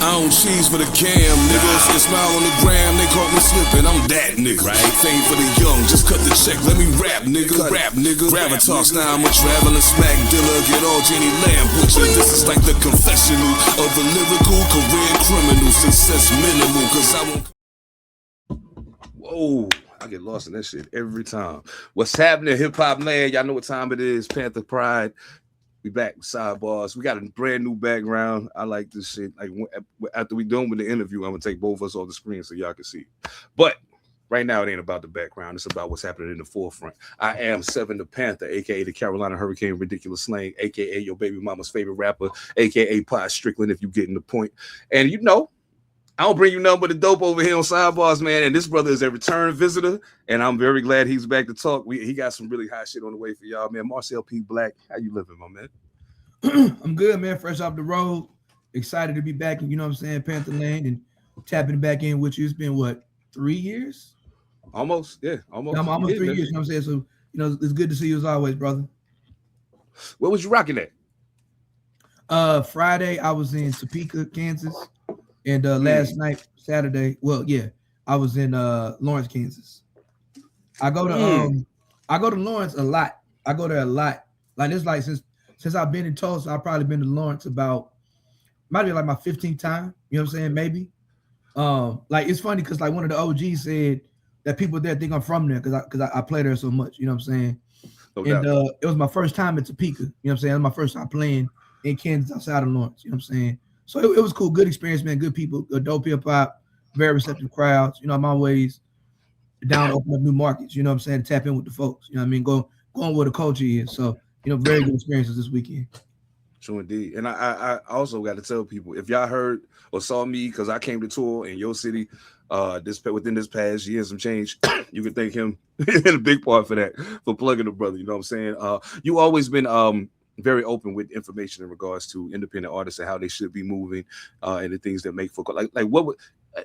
I don't cheese for the cam, niggas. Get smile on the gram, they caught me slipping. I'm that nigga. Right? Fame for the young, just cut the check. Let me rap, nigga. Rap, nigga. Gravatar, now I'm a traveling smack dealer. Get all Jenny Lamb butcher. This is like the confessional of a lyrical career criminal. Success minimal, cause I won't. Whoa. I get lost in that shit every time. What's happening, hip hop land? Y'all know what time it is. Pantha Pride. We back with Side Barz. We got a brand new background. I like this shit. Like after we done with the interview, I'm gonna take both of us off the screen so y'all can see. But right now, it ain't about the background. It's about what's happening in the forefront. I am Seven Da Pantha, aka the Carolina Hurricane Ridiculous Slang, aka your baby mama's favorite rapper, aka Pod Strickland, if you getting the point. And you know, I don't bring you nothing but the dope over here on Side Barz, man. And this brother is a return visitor, and I'm very glad he's back to talk. He got some really hot shit on the way for y'all, man. Marcel P. Black, how you living, my man? I'm good, man. Fresh off the road. Excited to be back, you know what I'm saying, Panther Land, and tapping back in with you. It's been, what, 3 years? Almost, yeah. Almost. Yeah, almost 3 years, you know what I'm saying? So, you know, it's good to see you as always, brother. Where was you rocking at? Friday, I was in Topeka, Kansas. And last night, Saturday, I was in Lawrence, Kansas. I go to Lawrence a lot. I go there a lot. Like it's like since I've been in Tulsa, I've probably been to Lawrence might be like my 15th time. You know what I'm saying? Maybe. Like it's funny because like one of the OGs said that people there think I'm from there because I play there so much. You know what I'm saying? It was my first time in Topeka. You know what I'm saying? It was my first time playing in Kansas outside of Lawrence. You know what I'm saying? So it was cool, good experience, man. Good people, dope hip hop, very receptive crowds. You know, I'm always down to open up new markets. You know what I'm saying? Tap in with the folks. You know what I mean? Going where the culture is. So, you know, very good experiences this weekend. True indeed. And I also got to tell people, if y'all heard or saw me, because I came to tour in your city within this past year and some change, you can thank him in a big part for that, for plugging the brother. You know what I'm saying? You always been very open with information in regards to independent artists and how they should be moving and the things that make for like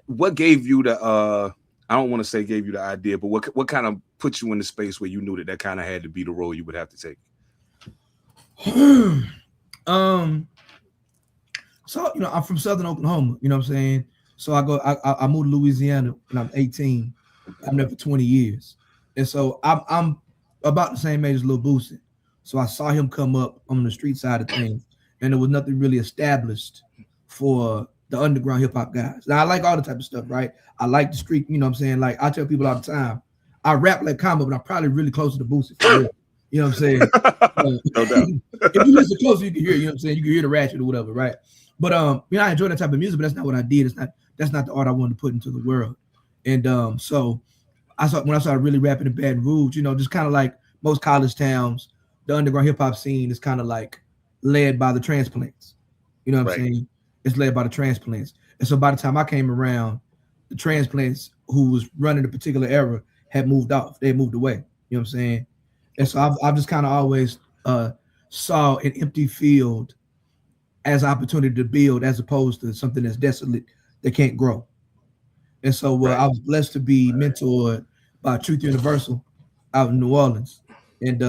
what gave you the I don't want to say gave you the idea, but what kind of put you in the space where you knew that kind of had to be the role you would have to take? So you know, I'm from Southern Oklahoma, you know what I'm saying? So I moved to Louisiana when I'm 18. I'm there for 20 years. And so I'm about the same age as Lil Boosie. So I saw him come up on the street side of things, and there was nothing really established for the underground hip hop guys. Now I like all the type of stuff, right? I like the street, you know what I'm saying? Like I tell people all the time, I rap like Combo, but I'm probably really close to Boosie for real. You know what I'm saying? No doubt. If you listen closer, you can hear, you know what I'm saying? You can hear the ratchet or whatever, right? But you know, I enjoy that type of music, but that's not what I did. That's not the art I wanted to put into the world. And so when I started really rapping in Baton Rouge, you know, just kind of like most college towns, the underground hip hop scene is kind of like led by the transplants. You know what I'm saying? It's led by the transplants. And so by the time I came around, the transplants who was running a particular era had moved off. They had moved away. You know what I'm saying? And so I've just kind of always saw an empty field as an opportunity to build, as opposed to something that's desolate that can't grow. And so I was blessed to be mentored by Truth Universal out in New Orleans. And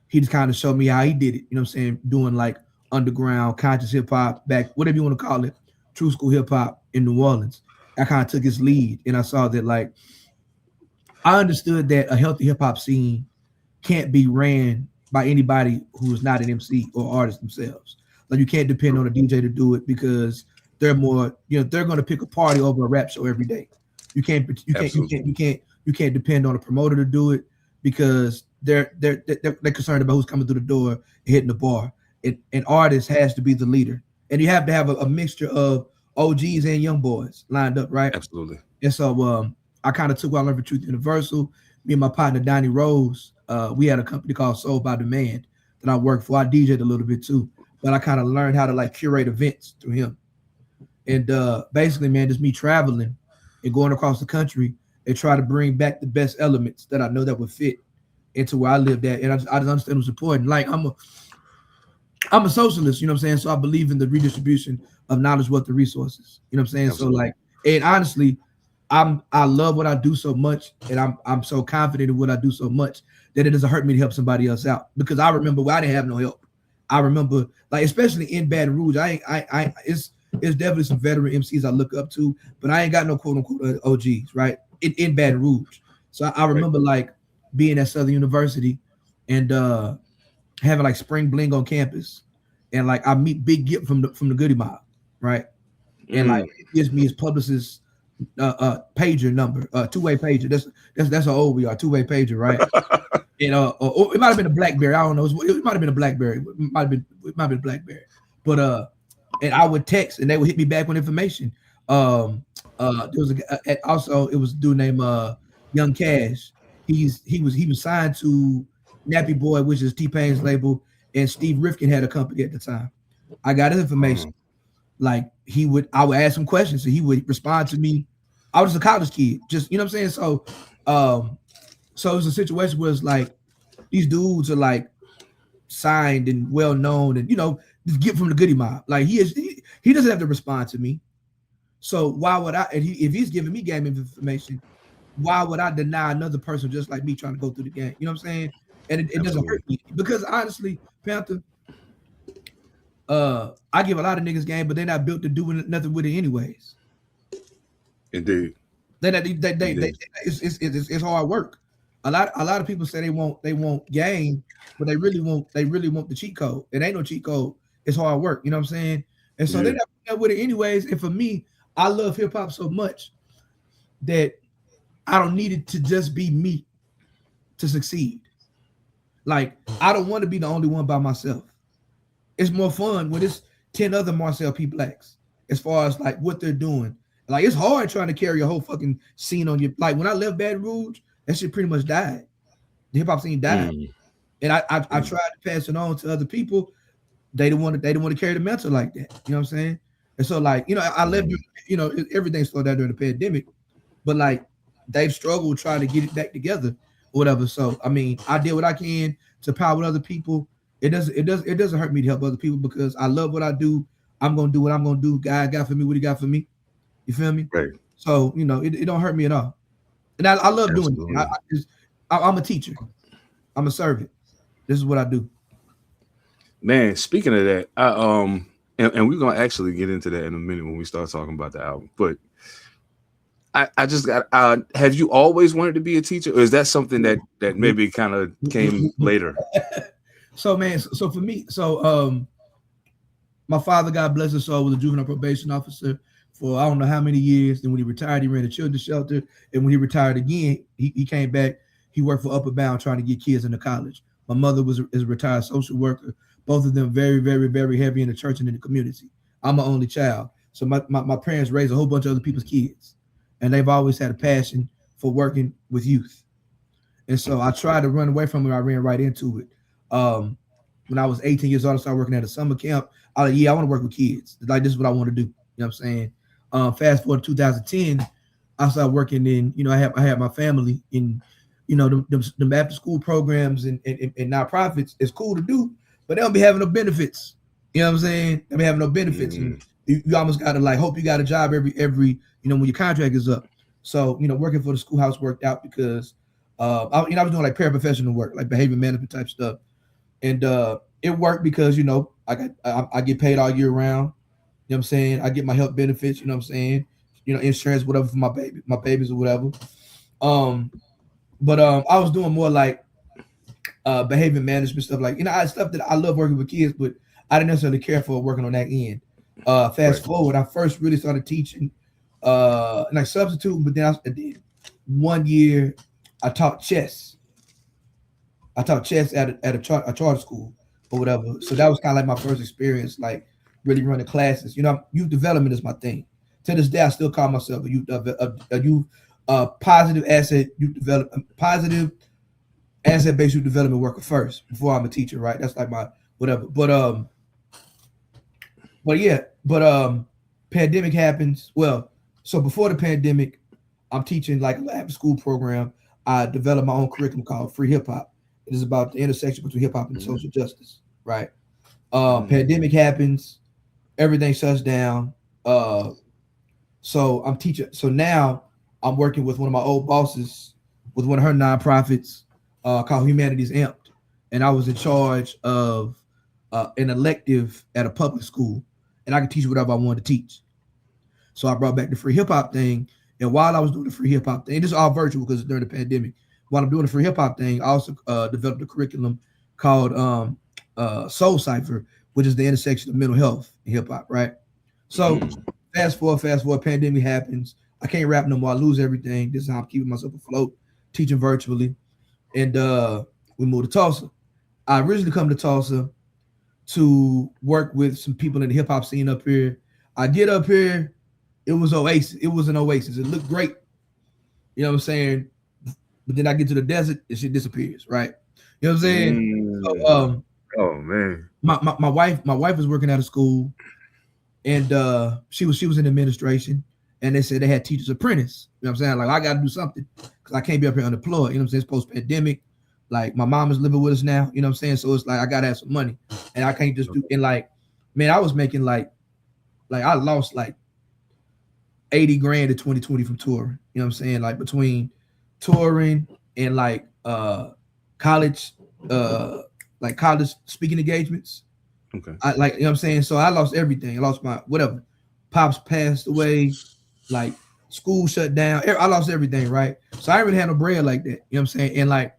he just kind of showed me how he did it, you know what I'm saying? Doing like underground conscious hip hop, back, whatever you want to call it, true school hip hop in New Orleans. I kind of took his lead, and I saw that, like, I understood that a healthy hip hop scene can't be ran by anybody who is not an MC or artist themselves. Like, you can't depend on a DJ to do it because they're more, you know, they're going to pick a party over a rap show every day. You can't depend on a promoter to do it because they're concerned about who's coming through the door and hitting the bar. An artist has to be the leader, and you have to have a mixture of OGs and young boys lined up, right? Absolutely. And so I kind of took what I learned from Truth Universal. Me and my partner Donnie Rose, we had a company called Soul by Demand that I worked for. I DJ'd a little bit too, but I kind of learned how to like curate events through him. And basically, man, just me traveling and going across the country and try to bring back the best elements that I know that would fit into where I lived at. And I just understand what's important. Like I'm a socialist, you know what I'm saying? So I believe in the redistribution of knowledge, wealth, and resources. You know what I'm saying? Absolutely. So like, and honestly, I love what I do so much, and I'm so confident in what I do so much that it doesn't hurt me to help somebody else out. Because I remember when I didn't have no help. I remember, like, especially in Baton Rouge, It's definitely some veteran MCs I look up to, but I ain't got no quote unquote OGs, right? In Baton Rouge. So I remember like being at Southern University and having like Spring Bling on campus, and like I meet Big Gip from the Goody Mob, right? And like he gives me his publicist pager number, two-way pager. That's how old we are, two-way pager, right? And or it might have been a BlackBerry. I don't know. It might have been a BlackBerry. It might have been a BlackBerry. But and I would text, and they would hit me back with information. There was also it was a dude named Young Cash. He was signed to Nappy Boy, which is T-Pain's label, and Steve Rifkin had a company at the time. I got his information. Like I would ask him questions, and he would respond to me. I was a college kid, just you know what I'm saying. So, so it was a situation where it's like these dudes are like signed and well known, and you know, just get from the Goody Mob. Like he doesn't have to respond to me. So why would I? If he's giving me game information, why would I deny another person just like me trying to go through the game? You know what I'm saying? And it doesn't hurt me because honestly, Pantha, I give a lot of niggas game, but they're not built to do nothing with it anyways. Indeed. It's hard work. A lot of people say they want game, but they really want the cheat code. It ain't no cheat code. It's hard work. You know what I'm saying? And so they're not with it anyways. And for me, I love hip hop so much that I don't need it to just be me to succeed. Like I don't want to be the only one by myself. It's more fun when it's 10 other Marcel P blacks as far as like what they're doing. Like it's hard trying to carry a whole fucking scene on you. Like when I left Baton Rouge, that shit pretty much died. The hip hop scene died, and I tried to pass it on to other people. They didn't want to carry the mantle like that. You know what I'm saying? And so like you know I left. You know everything slowed down during the pandemic, but like they've struggled trying to get it back together or whatever. So I mean I did what I can to power other people. It doesn't hurt me to help other people because I love what I do. I'm gonna do what I'm gonna do. God got for me what he got for me. You feel me? Right. So you know it don't hurt me at all. And I love doing it. I'm a teacher. I'm a servant. This is what I do. Man, speaking of that, and we're gonna actually get into that in a minute when we start talking about the album. But I just got have you always wanted to be a teacher, or is that something that maybe kind of came later? So man, so for me, my father, God bless his soul, was a juvenile probation officer for I don't know how many years. Then when he retired, he ran a children's shelter. And when he retired again, he came back. He worked for Upper Bound trying to get kids into college. My mother is a retired social worker. Both of them very, very, very heavy in the church and in the community. I'm an only child. So my parents raised a whole bunch of other people's kids. And they've always had a passion for working with youth. And so I tried to run away from it. I ran right into it. When I was 18 years old, I started working at a summer camp. I want to work with kids. Like, this is what I want to do. You know what I'm saying? Fast forward to 2010, I started working in, you know, I had my family in, you know, the after school programs and nonprofits. It's cool to do, but they don't be having no benefits. You know what I'm saying? They be having no benefits. And you almost got to like hope you got a job every, you know, when your contract is up. So, you know, working for the schoolhouse worked out because, I was doing like paraprofessional work, like behavior management type stuff. And it worked because, you know, I get paid all year round. You know what I'm saying? I get my health benefits, you know what I'm saying? You know, insurance, whatever for my babies or whatever. But I was doing more like behavior management stuff, like, you know, stuff that I love working with kids, but I didn't necessarily care for working on that end. Fast forward, I first really started teaching like substitute, but then 1 year I taught chess. I taught chess at a charter school or whatever. So that was kind of like my first experience, like really running classes. You know, youth development is my thing. To this day, I still call myself a positive asset-based youth development worker first before I'm a teacher, right? That's like my whatever. But pandemic happens. Well, so before the pandemic, I'm teaching like an after school program. I developed my own curriculum called Free Hip Hop. It is about the intersection between hip hop and social justice, right? Pandemic happens, everything shuts down. So I'm teaching. So now I'm working with one of my old bosses with one of her nonprofits called Humanities Amped, and I was in charge of an elective at a public school, and I could teach whatever I wanted to teach. So I brought back the free hip hop thing. And while I was doing the free hip hop thing, this is all virtual because it's during the pandemic. While I'm doing the free hip hop thing, I also developed a curriculum called Soul Cipher, which is the intersection of mental health and hip hop, right? So fast forward, pandemic happens. I can't rap no more. I lose everything. This is how I'm keeping myself afloat, teaching virtually. And we moved to Tulsa. I originally come to Tulsa to work with some people in the hip hop scene up here. I get up here, it was oasis. It was an oasis. It looked great. You know what I'm saying? But then I get to the desert, and shit disappears, right? You know what I'm saying? So, oh man. My wife was working out of school, and she was in administration, and they said they had teachers apprentice. You know what I'm saying? Like, I gotta do something because I can't be up here unemployed. You know what I'm saying? It's post-pandemic. Like, my mom is living with us now, you know what I'm saying? So it's like I gotta have some money. And I can't just do, and like, man, I was making like I lost like 80 grand in 2020 from touring. You know what I'm saying? Like, between touring and like college speaking engagements. Okay. I like, you know what I'm saying? So I lost everything. I lost my whatever. Pops passed away, like school shut down. I lost everything, right? So I didn't really have no bread like that. You know what I'm saying? And like,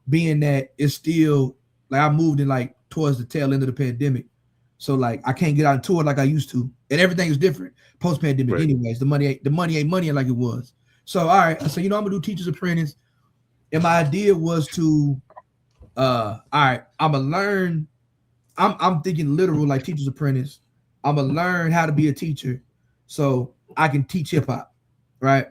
being that it's still like I moved in like towards the tail end of the pandemic. So like I can't get out and tour like I used to. And everything is different post-pandemic, right? Anyways. The money ain't money like it was. So all right, I said, you know, I'm gonna do teacher's apprentice. And my idea was to all right, I'm gonna learn. I'm thinking literal like teacher's apprentice. I'm gonna learn how to be a teacher so I can teach hip-hop, right?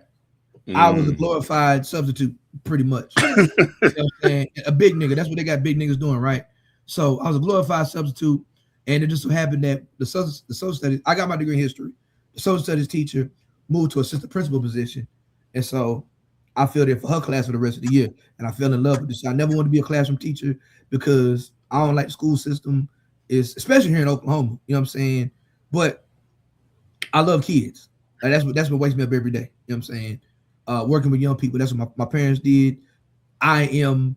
I was a glorified substitute, pretty much. You know what I'm saying? A big nigga. That's what they got big niggas doing, right? So I was a glorified substitute, and it just so happened that the social studies, I got my degree in history. The social studies teacher moved to assistant principal position, and so I filled in for her class for the rest of the year, and I fell in love with this. I never wanted to be a classroom teacher because I don't like the school system, especially here in Oklahoma. You know what I'm saying? But I love kids. Like, that's what wakes me up every day. You know what I'm saying? Working with young people. That's what my parents did. I'm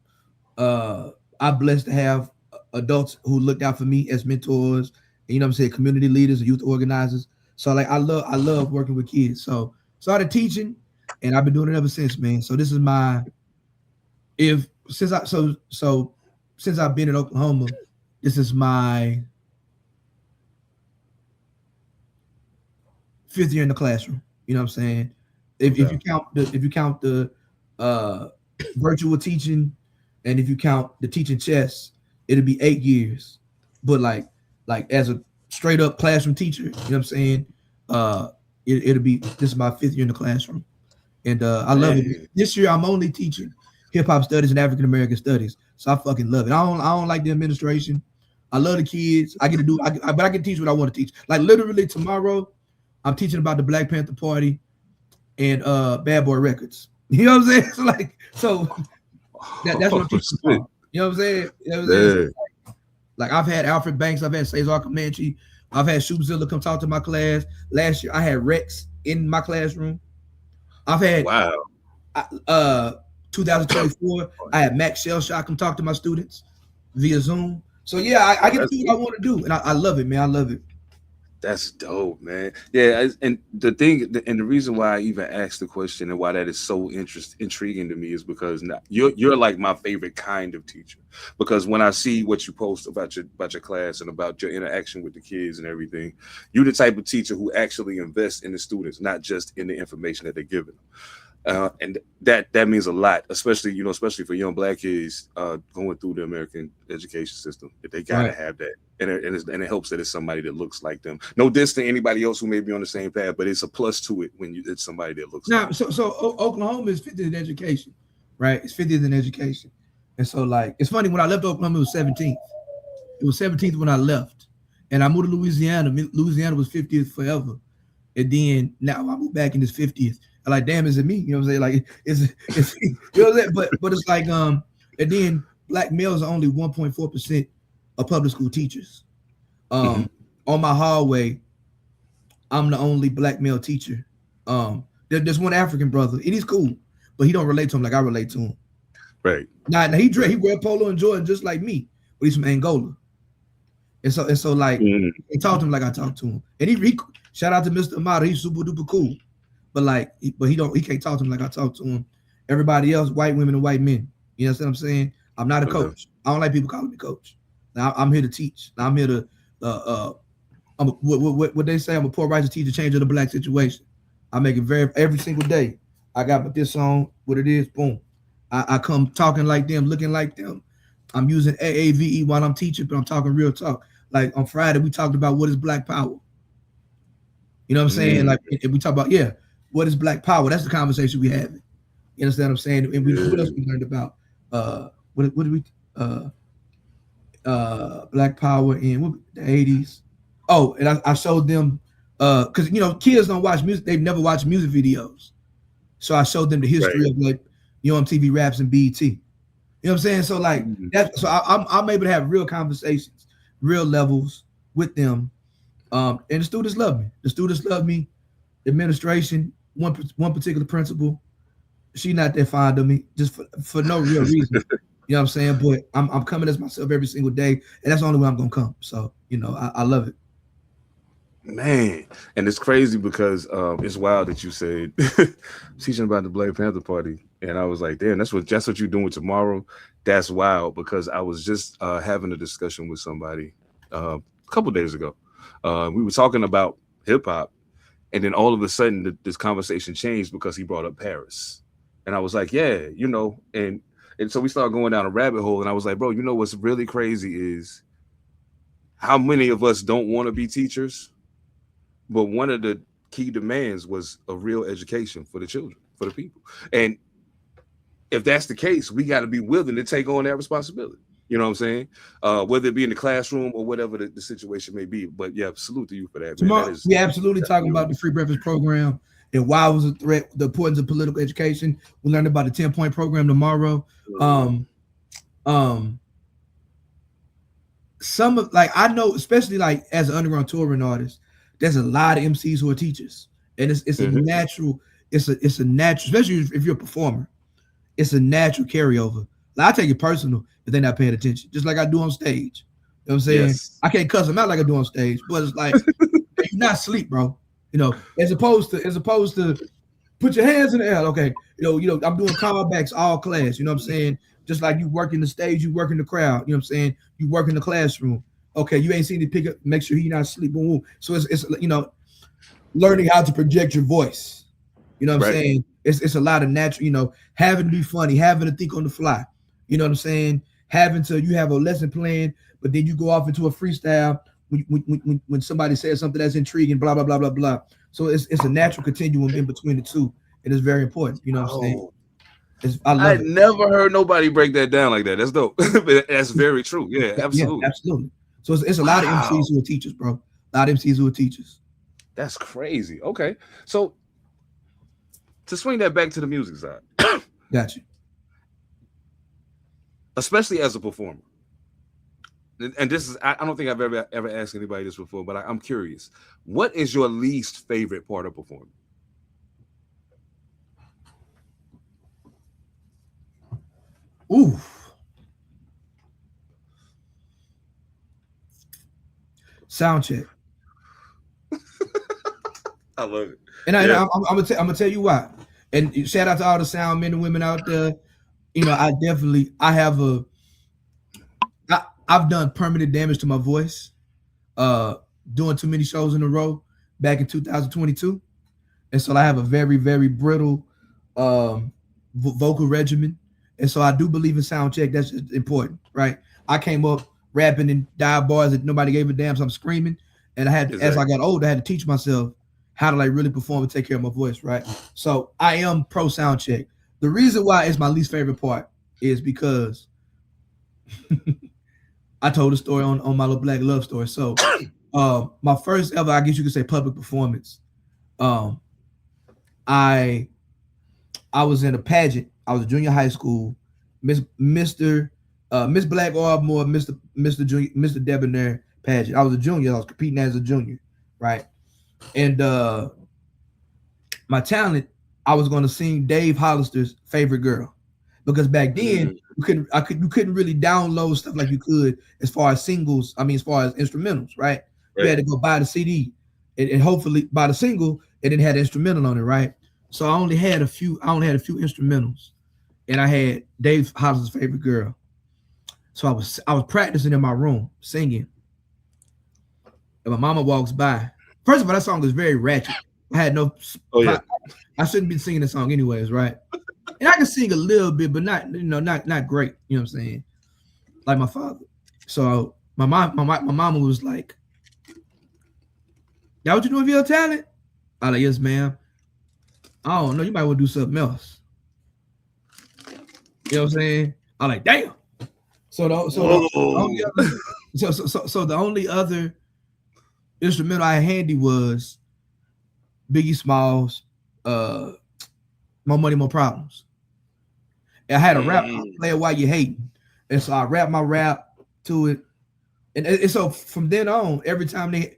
blessed to have adults who looked out for me as mentors, and, you know what I'm saying, community leaders and youth organizers. So like I love working with kids. So started teaching, and I've been doing it ever since, man. So this is since I've been in Oklahoma, this is my 5th year in the classroom. You know what I'm saying? If you count the virtual teaching, and if you count the teaching chess, it'll be 8 years. But like as a straight up classroom teacher, you know what I'm saying? It'll be, this is my 5th year in the classroom, and I love it. This year I'm only teaching hip hop studies and African American studies, so I fucking love it. I don't like the administration. I love the kids. I get to do, but I can teach what I want to teach. Like literally tomorrow, I'm teaching about the Black Pantha Party and Bad Boy Records. You know what I'm saying? So that's what I'm teaching about. You know what I'm saying? You know what I'm saying? Like I've had Alfred Banks, I've had Cesar Comanche, I've had Shoopzilla come talk to my class. Last year I had Rex in my classroom. I've had 2024, I had Max Shellshock come talk to my students via Zoom. So yeah, I get to do what I want to do, and I love it, man. I love it. That's dope, man. Yeah, and the thing, and the reason why I even asked the question and why that is so intriguing to me is because now you're like my favorite kind of teacher. Because when I see what you post about your class and about your interaction with the kids and everything, you're the type of teacher who actually invests in the students, not just in the information that they're giving them. And that means a lot, especially for young Black kids going through the American education system. That they gotta have that, and it helps that it's somebody that looks like them. No diss to anybody else who may be on the same path, but it's a plus to it when it's somebody that looks. Now, like so Oklahoma is 50th in education, right? It's 50th in education, and so like it's funny, when I left Oklahoma, it was 17th. It was 17th when I left, and I moved to Louisiana. Louisiana was 50th forever, and then now I moved back in this 50th. Like, damn, is it me? You know what I'm saying? Like, it's you know what I'm saying? But it's like and then Black males are only 1.4% of public school teachers. On my hallway, I'm the only Black male teacher. There's one African brother, and he's cool, but he don't relate to him like I relate to him. Right. Now he wear polo and Jordan just like me, but he's from Angola. And so like he talked to him like I talked to him. And he shout out to Mr. Amada, he's super duper cool. But like he can't talk to him like I talk to him. Everybody else, white women and white men. You know what I'm saying? I'm not a coach. I don't like people calling me coach. Now I'm here to teach. Now I'm here to what they say, I'm a poor righteous teacher, change of the black situation. I make it every single day. I got this on, what it is, boom. I come talking like them, looking like them. I'm using AAVE while I'm teaching, but I'm talking real talk. Like on Friday, we talked about what is black power. You know what I'm saying? Like if we talk about, what is black power? That's the conversation we have. You understand what I'm saying? And what else we learned about? What did we black power in the 80s? Oh, and I showed them because kids don't watch music, they've never watched music videos. So I showed them the history of like MTV Raps and BET. You know what I'm saying? So like that. So I'm able to have real conversations, real levels with them. And the students love me. The students love me. The administration, one particular principal, she not that fond of me just for no real reason. You know what I'm saying? But I'm coming as myself every single day, and that's the only way I'm gonna come. So I love it. Man, and it's crazy because it's wild that you said teaching about the Black Panther Party, and I was like, damn, that's what you're doing tomorrow. That's wild, because I was just having a discussion with somebody a couple days ago. We were talking about hip hop, and then all of a sudden this conversation changed because he brought up Paris, and I was like, yeah, and so we started going down a rabbit hole, and I was like, bro, what's really crazy is how many of us don't want to be teachers. But one of the key demands was a real education for the children, for the people. And if that's the case, we got to be willing to take on that responsibility. You know what I'm saying? Whether it be in the classroom or whatever the situation may be. But yeah, salute to you for that. Tomorrow, man. we absolutely talking about the free breakfast program and why it was a threat, the importance of political education. We learned about the 10-point program tomorrow. Some of I know, especially like as an underground touring artist, there's a lot of MCs who are teachers, and it's a natural, it's a natural, especially if you're a performer, it's a natural carryover. Like, I take it personal if they're not paying attention, just like I do on stage. You know what I'm saying? Yes. I can't cuss them out like I do on stage, but it's like you're not asleep, bro. As opposed to put your hands in the air. Okay, I'm doing callbacks all class. You know what I'm saying? Just like you work in the stage, you work in the crowd. You know what I'm saying? You work in the classroom. Okay, you ain't seen to pick up, make sure you're not asleep. Boom. So it's learning how to project your voice. You know what I'm saying? It's a lot of natural, having to be funny, having to think on the fly. You know what I'm saying? You have a lesson plan, but then you go off into a freestyle when somebody says something that's intriguing, blah, blah, blah, blah, blah. So it's a natural continuum in between the two. And it's very important. You know what I'm saying? I never heard nobody break that down like that. That's dope. That's very true. Yeah, absolutely. Yeah, absolutely. So it's a lot of MCs who are teachers, bro. A lot of MCs who are teachers. That's crazy. Okay. So to swing that back to the music side. Got you. Especially as a performer. And this is, I don't think I've ever asked anybody this before, but I'm curious. What is your least favorite part of performing? Ooh. Sound check. I love it. And I'm gonna tell you why. And shout out to all the sound men and women out there. I've done permanent damage to my voice, doing too many shows in a row back in 2022, and so I have a very, very brittle vocal regimen, and so I do believe in sound check. That's important, right? I came up rapping in dive bars that nobody gave a damn, so I'm screaming, and as I got older, I had to teach myself how to really perform and take care of my voice, right? So I am pro sound check. The reason why it's my least favorite part is because I told a story on my little Black Luv story. So my first ever, I guess you could say, public performance, I was in a pageant. I was a junior high school, Miss Black Ardmore, Mr. Debonair pageant. I was a junior. I was competing as a junior, right? And my talent, I was going to sing Dave Hollister's Favorite Girl. because back then you couldn't really download stuff like you could as far as singles. I mean, as far as instrumentals, right? You had to go buy the CD and hopefully buy the single, and then had the instrumental on it, right? So I only had a few instrumentals, and I had Dave Hollis's Favorite Girl. So I was practicing in my room singing, and my mama walks by. First of all, that song is very ratchet. I had no. Oh yeah. I shouldn't be singing the song anyways, right? And I can sing a little bit, but not not great. You know what I'm saying? Like my father. So my mama was like, "That what you doing with your talent?" I like, "Yes, ma'am." I don't know. You might want to do something else. You know what I'm saying? I like, damn. So the only other instrumental I had handy was Biggie Smalls, More Money, More Problems. And I had a rap play While You Hating. And so I rapped my rap to it. And so from then on, every time they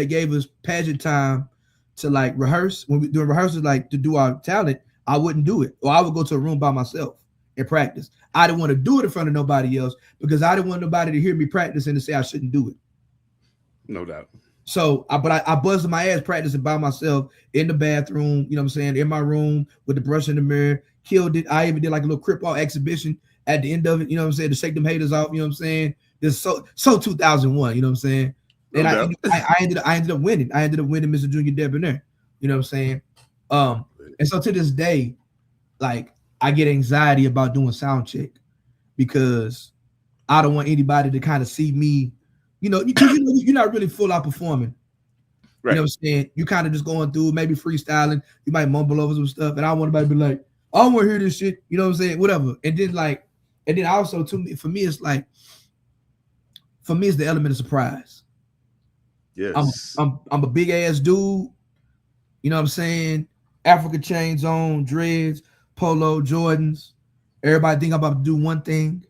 gave us pageant time to like rehearse, when we doing rehearsals, like to do our talent, I wouldn't do it. Or I would go to a room by myself and practice. I didn't want to do it in front of nobody else because I didn't want nobody to hear me practice and to say I shouldn't do it. No doubt. So I buzzed my ass practicing by myself in the bathroom, you know what I'm saying, in my room with the brush in the mirror, killed it. I even did like a little crip walk exhibition at the end of it, you know what I'm saying, to shake them haters off, you know what I'm saying. This so 2001, you know what I'm saying. And I ended up winning. I ended up winning Mr. Junior Debonair, you know what I'm saying. And so to this day, like I get anxiety about doing sound check because I don't want anybody to kind of see me. You know, because you're not really full out performing. Right. You know what I'm saying? You kind of just going through, maybe freestyling. You might mumble over some stuff, and I want everybody to be like, I don't want to hear this shit. You know what I'm saying? Whatever. And then also for me, it's the element of surprise. Yes. I'm a big ass dude. You know what I'm saying? Africa chains on, dreads, polo, Jordans. Everybody think I'm about to do one thing,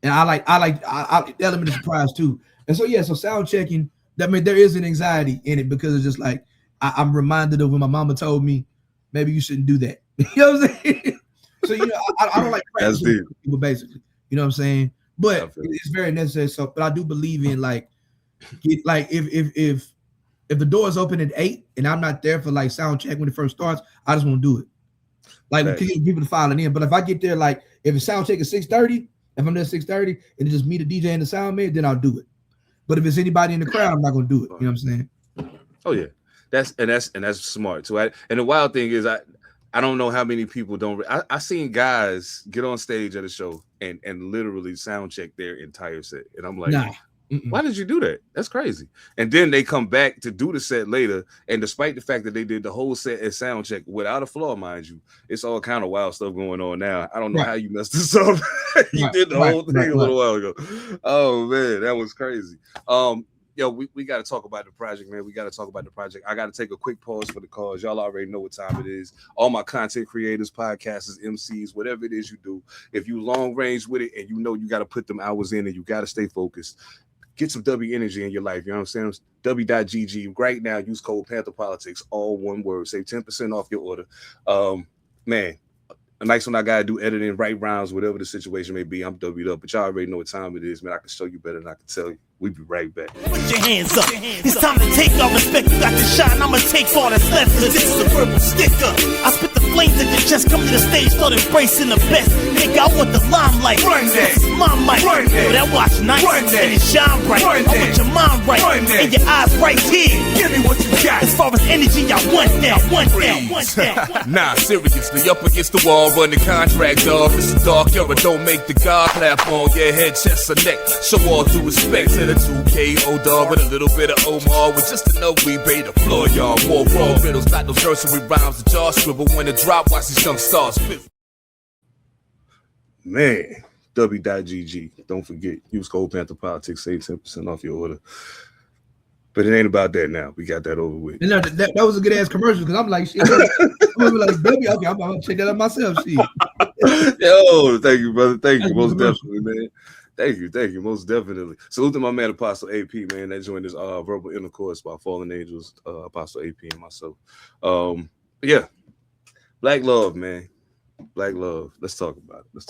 and I like the element of surprise too. And so so sound checking, that mean there is an anxiety in it because it's just like I'm reminded of when my mama told me maybe you shouldn't do that. You know what I'm saying? So I don't like practicing people basically. You know what I'm saying? But it's very necessary. So, but I do believe in if the door is open at 8 and I'm not there for like sound check when it first starts, I just won't do it. Like we get people to filing in. But if I get there, like if the sound check is 6:30, if I'm there 6:30 and it's just me, the DJ, and the sound man, then I'll do it. But if it's anybody in the crowd, I'm not gonna do it. You know what I'm saying? Oh yeah, that's smart too. And the wild thing is, I don't know how many people don't. I seen guys get on stage at a show and literally sound check their entire set, and I'm like, nah. Why did you do that? That's crazy. And then they come back to do the set later, and despite the fact that they did the whole set as sound check without a flaw, mind you, it's all kind of wild stuff going on now. I don't know how you messed this up. You did the whole thing a little while ago. Oh man, that was crazy. We got to talk about the project, man. We got to talk about the project. I got to take a quick pause for the cause. Y'all already know what time it is. All my content creators, podcasters, MCs, whatever it is you do, if you long range with it and you know you got to put them hours in and you got to stay focused, get some W energy in your life. You know what I'm saying? W.GG. Right now, use code Pantha Politix, all one word. Save 10% off your order. Man, a nice one I got to do editing, write rhymes, whatever the situation may be. I'm W'd up, but y'all already know what time it is, man. I can show you better than I can tell you. We'll be right back. Put your hands up. It's time to take our respect. You got to shine. I'ma take all that's left. Cause this is a verbal sticker. I spit the flames at your chest. Come to the stage, start embracing the best. Nigga, I want the limelight. Run that. This is my mic. Run that. That watch nice. Run that. And it shine bright. Run that. I want your mind right. Run that. And your eyes right here. Give me what you got. As far as energy, I want that. Nah, seriously, up against the wall, run the contract off. It's a dark era, don't make the God clap on your head, chest, or neck. Show all due respect to the 2K dog with a little bit of Omar with just enough we pay the floor, y'all. More raw riddles, got those nursery rhymes, the jaw scribble when it drop, watch these young stars spit. Man, W.GG. Don't forget, use code Pantha Politix, save 10% off your order. But it ain't about that now. We got that over with. And that was a good ass commercial because I'm like, shit. I'm like, baby, okay, I'm gonna check that out myself. Shit. Yo, thank you, brother. Thank you, most definitely, man. Thank you, most definitely. Salute to my man Apostle AP, man, that joined this verbal intercourse by Fallen Angels, Apostle AP and myself. Yeah, Black Luv, man. Black Luv. Let's talk about it.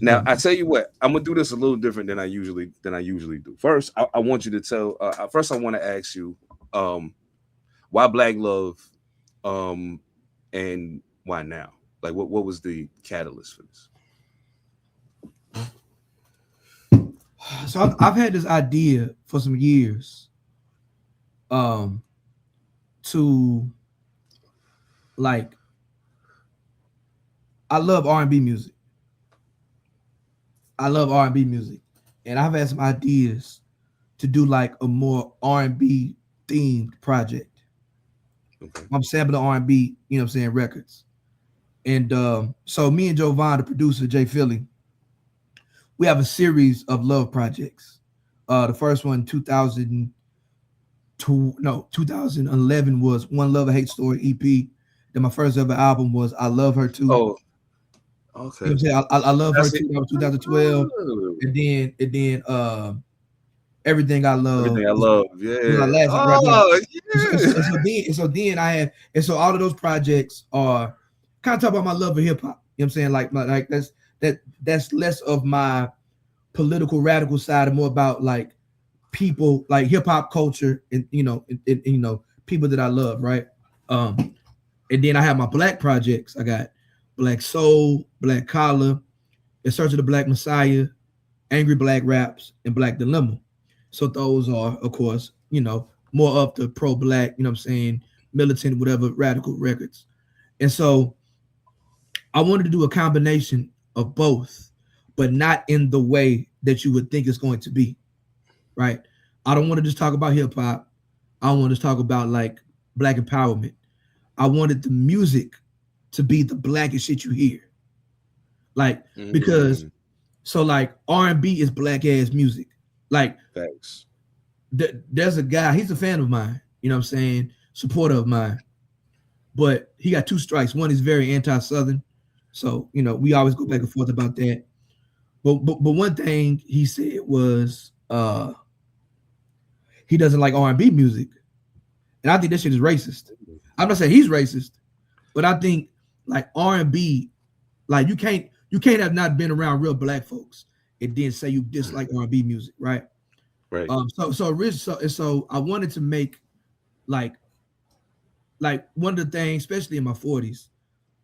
Now, I tell you what, I'm gonna do this a little different than I usually do. First, I want you to tell. First, I want to ask you, why Black Luv, and why now? Like, what was the catalyst for this? So I've had this idea for some years, to like, I love R&B music. And I've had some ideas to do like a more R&B themed project. Okay. I'm sampling R&B, you know what I'm saying, records. And so me and Jovan, the producer, Jay Philly, we have a series of love projects. The first one, 2011 was One Love, a Hate Story EP. Then my first ever album was I Love Her Too. Oh, okay. You know what I'm saying? I Love Her Too. That was 2012. And then Everything I Love. Everything I Love, yeah. So then I had, and so all of those projects are kind of talk about my love of hip hop. You know what I'm saying? Like that's less of my political radical side and more about like people, like hip hop culture, and you know people that I love, right? And then I have my black projects. I got Black Soul, Black Collar, In Search of the Black Messiah, Angry Black Raps, and Black Dilemma. So those are, of course, more up to pro-black, you know what I'm saying, militant, whatever, radical records. And so I wanted to do a combination of both, but not in the way that you would think it's going to be, right? I don't want to just talk about hip hop. I want to talk about like black empowerment. I wanted the music to be the blackest shit you hear. Like, because so like R&B is black ass music. Like, thanks. There's a guy, he's a fan of mine, you know what I'm saying, supporter of mine, but he got two strikes. One is very anti-Southern, so we always go back and forth about that. But one thing he said was he doesn't like R&B music, and I think that shit is racist. I'm not saying he's racist, but I think like R&B, like you can't have not been around real black folks and then say you dislike R&B music, right? Right. So I wanted to make like one of the things, especially in my 40s,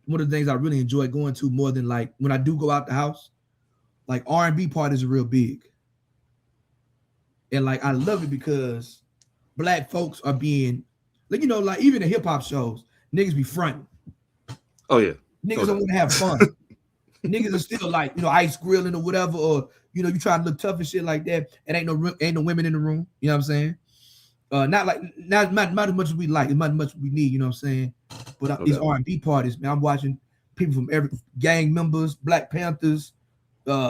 one of the things I really enjoy going to more than like when I do go out the house, like R&B parties are real big. And like I love it because black folks are being like, like even the hip hop shows, niggas be fronting. Oh yeah. Niggas don't want to have fun. Niggas are still like, ice grilling or whatever, or you try to look tough and shit like that. And ain't no women in the room. You know what I'm saying? Not as much as we like, as much as we need. You know what I'm saying? But these R&B parties, man, I'm watching people from every gang members, Black Panthers,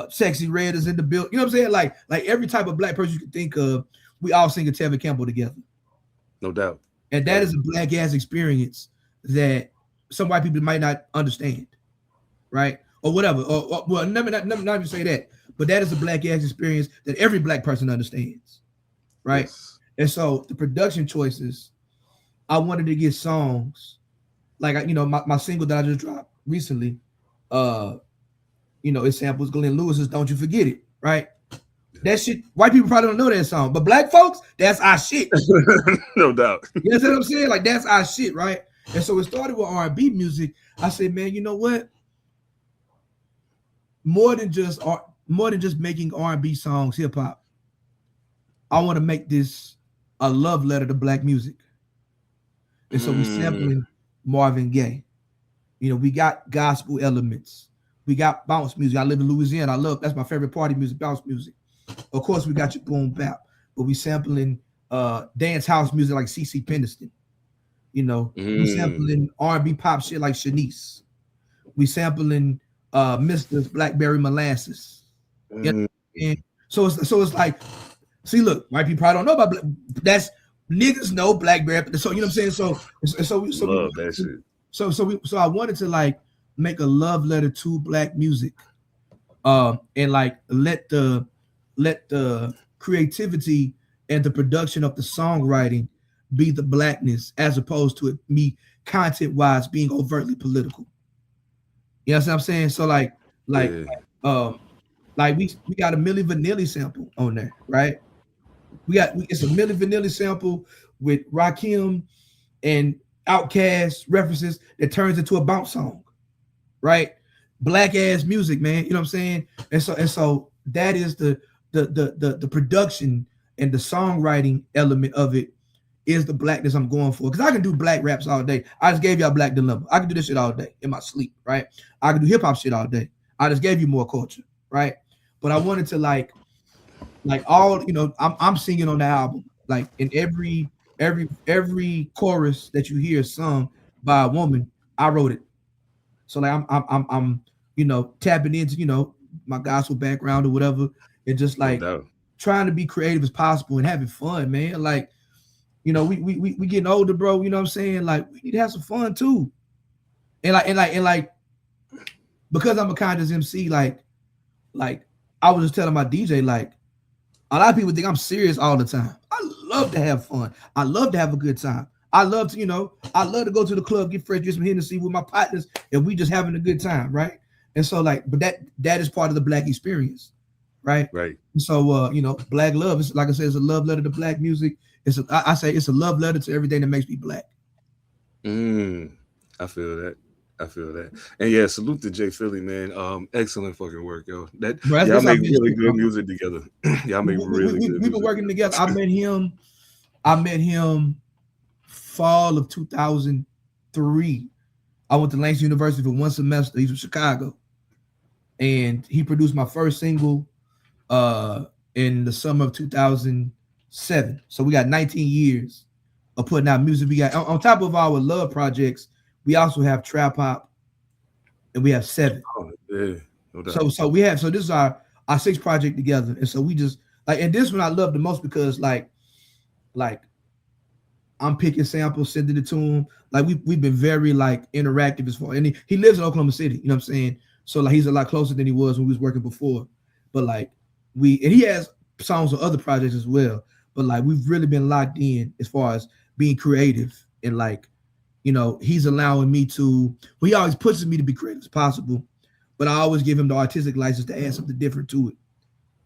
Sexy Red is in the building. You know what I'm saying? Like every type of black person you can think of, we all sing a Tevin Campbell together. No doubt. And that is a black ass experience that some white people might not understand, right? Or whatever. Or well, not even say that, but that is a black ass experience that every black person understands, right? Yes. And so the production choices, I wanted to get songs like my single that I just dropped recently. It samples Glenn Lewis's "Don't You Forget It," right? That shit, white people probably don't know that song, but black folks, that's our shit. No doubt. You know what I'm saying? Like that's our shit, right? And so it started with R&B music. I said, man, you know what? More than just making R&B songs, hip hop, I want to make this a love letter to black music. And so we sampling Marvin Gaye. We got gospel elements. We got bounce music. I live in Louisiana. That's my favorite party music, bounce music. Of course, we got your boom bap, but we sampling dance house music like CeCe Peniston. We sampling R&B pop shit like Shanice. We sampling Mr. Blackberry Molasses. And so it's like, see, look, white people probably don't know about that's niggas know Blackberry. So you know what I'm saying? So love that shit. So I wanted to like make a love letter to black music, and like let the creativity and the production of the songwriting be the blackness, as opposed to it me content wise being overtly political. You know what I'm saying? So like Yeah. like we got a Milli Vanilli sample on there, right? It's a Milli Vanilli sample with Rakim and Outkast references that turns into a bounce song, right? Black ass music, man. You know what I'm saying? And so that is the production and the songwriting element of it is the blackness I'm going for. Because I can do black raps all day. I just gave y'all Black Dilemma. I can do this shit all day in my sleep, right? I can do hip hop shit all day. I just gave you more culture, right? But I wanted to like all, you know, I'm singing on the album. Like in every chorus that you hear sung by a woman, I wrote it. So like I'm you know, tapping into, you know, my gospel background or whatever, and just like trying to be creative as possible and having fun, man. Like, you know, we getting older, bro. You know what I'm saying? Like, we need to have some fun too. And like because I'm a conscious MC, like I was just telling my DJ, like, a lot of people think I'm serious all the time. I love to have fun. I love to have a good time. I love to, you know, I love to go to the club, get fresh, get some Hennessy with my partners, and we just having a good time, right? And so, like, but that is part of the Black experience, right? Right. And so, you know, Black Love is, like I said, it's a love letter to Black music. I say it's a love letter to everything that makes me Black. I feel that. And yeah, salute to Jay Philly, man. Excellent fucking work, yo. Y'all make really good music together. Y'all make really good music. We've been working together. I met him fall of 2003. I went to Langston University for one semester. He's from Chicago. And he produced my first single in the summer of 2007. So we got 19 years of putting out music. We got on top of our love projects, we also have Trap Hop, and we have Seven. Oh, yeah. No doubt. So this is our sixth project together. And so we just like, and this one I love the most because like I'm picking samples, sending it to him. Like we've been very like interactive as far, and he lives in Oklahoma City, you know what I'm saying? So like he's a lot closer than he was when we was working before. But like and he has songs on other projects as well. But like we've really been locked in as far as being creative, and like, you know, he's allowing me to, well, he always pushes me to be creative as possible, but I always give him the artistic license to add something different to it.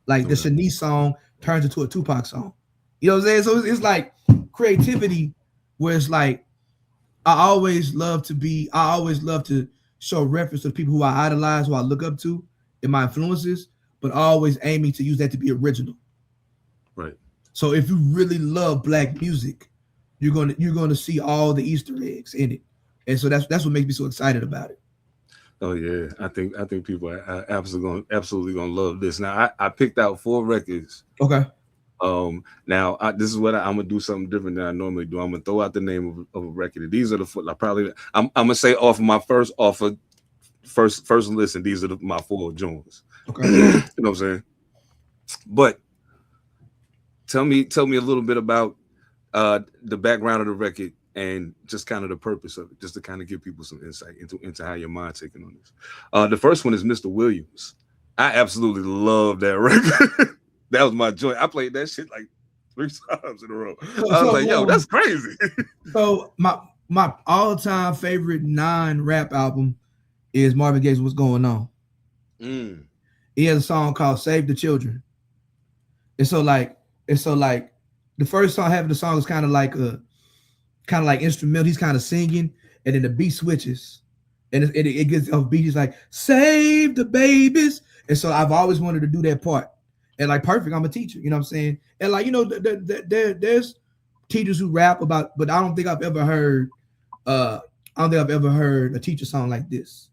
Like the Shanice song turns into a Tupac song. You know what I'm saying? So it's like creativity where it's like, I always love to show reference to the people who I idolize, who I look up to in my influences, but always aiming to use that to be original. Right. So if you really love Black music, you're gonna see all the Easter eggs in it, and so that's what makes me so excited about it. Oh yeah, I think people are absolutely gonna love this. Now I picked out 4 records. Okay. Now this is what I'm gonna do something different than I normally do. I'm gonna throw out the name of a record. And these are I'm gonna say off of first listen. These are my 4 joints. Okay. You know what I'm saying? But tell me a little bit about the background of the record and just kind of the purpose of it, just to kind of give people some insight into how your mind taking on this. The first one is Mr. Williams. I absolutely love that record. That was my joy. I played that shit like 3 times in a row. I was like, yo, that's crazy. So my all-time favorite non-rap album is Marvin Gaye's What's Going On. He has a song called Save the Children. And so like the first song, having the song is kind of like instrumental. He's kind of singing, and then the beat switches, and it gets off beat. He's like, save the babies. And so I've always wanted to do that part. And like, perfect, I'm a teacher, you know what I'm saying? And like, you know, there's teachers who rap about, but I don't think I've ever heard a teacher song like this.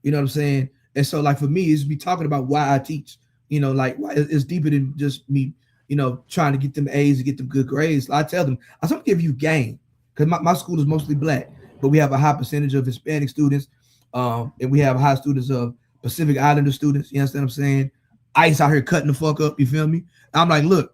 You know what I'm saying? And so like for me, it's be talking about why I teach, you know, like why it's deeper than just me, you know, trying to get them A's and get them good grades. I tell them, I don't give you game, because my school is mostly Black, but we have a high percentage of Hispanic students, and we have high students of Pacific Islander students. You understand what I'm saying? ICE out here cutting the fuck up, you feel me? I'm like, look,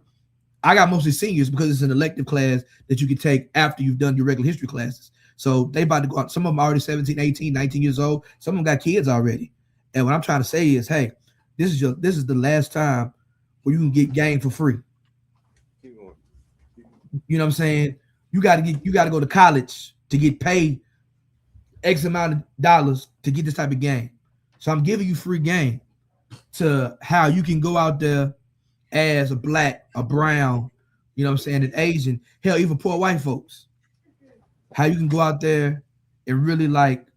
I got mostly seniors because it's an elective class that you can take after you've done your regular history classes. So they about to go out. Some of them already 17, 18, 19 years old. Some of them got kids already. And what I'm trying to say is, hey, this is the last time where you can get game for free. You know what I'm saying? You got to go to college to get paid X amount of dollars to get this type of game. So I'm giving you free game to how you can go out there as a black, a brown, you know what I'm saying, an Asian, hell, even poor white folks. How you can go out there and really like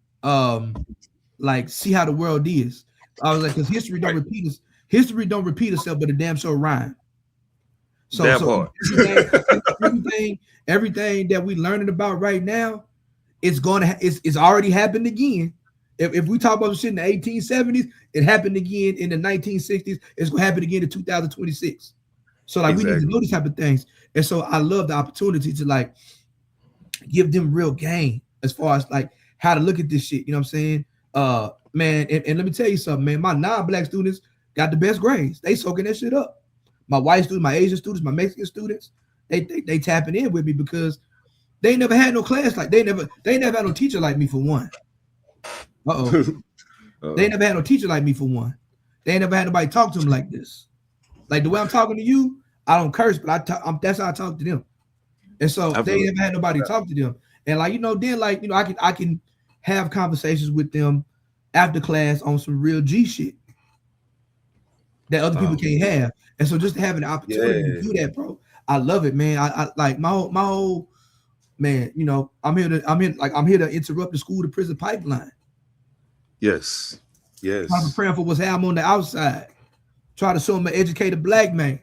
see how the world is. I was like, because history don't repeat itself, but the damn sure rhyme. So everything that we learning about right now, it's already happened again. If we talk about shit in the 1870s, it happened again in the 1960s. It's gonna happen again in 2026. So like we need to know these type of things. And so I love the opportunity to like give them real game as far as like how to look at this shit. You know what I'm saying? Man, and let me tell you something, man. My non-black students got the best grades. They soaking that shit up. My white students, my Asian students, my Mexican students, they tapping in with me because they never had no class like they never had no teacher like me for one. They never had no teacher like me for one. They ain't never had nobody talk to them like this. Like the way I'm talking to you, I don't curse, but that's how I talk to them. And so they never had nobody talk to them. And like, then like, I can have conversations with them after class on some real G shit that other people can't have. And so just having the opportunity to do that, bro, I love it, man. I like my whole man, I'm here to interrupt the school to prison pipeline. Yes. I'm praying for what's happening on the outside. Try to show them an educated black man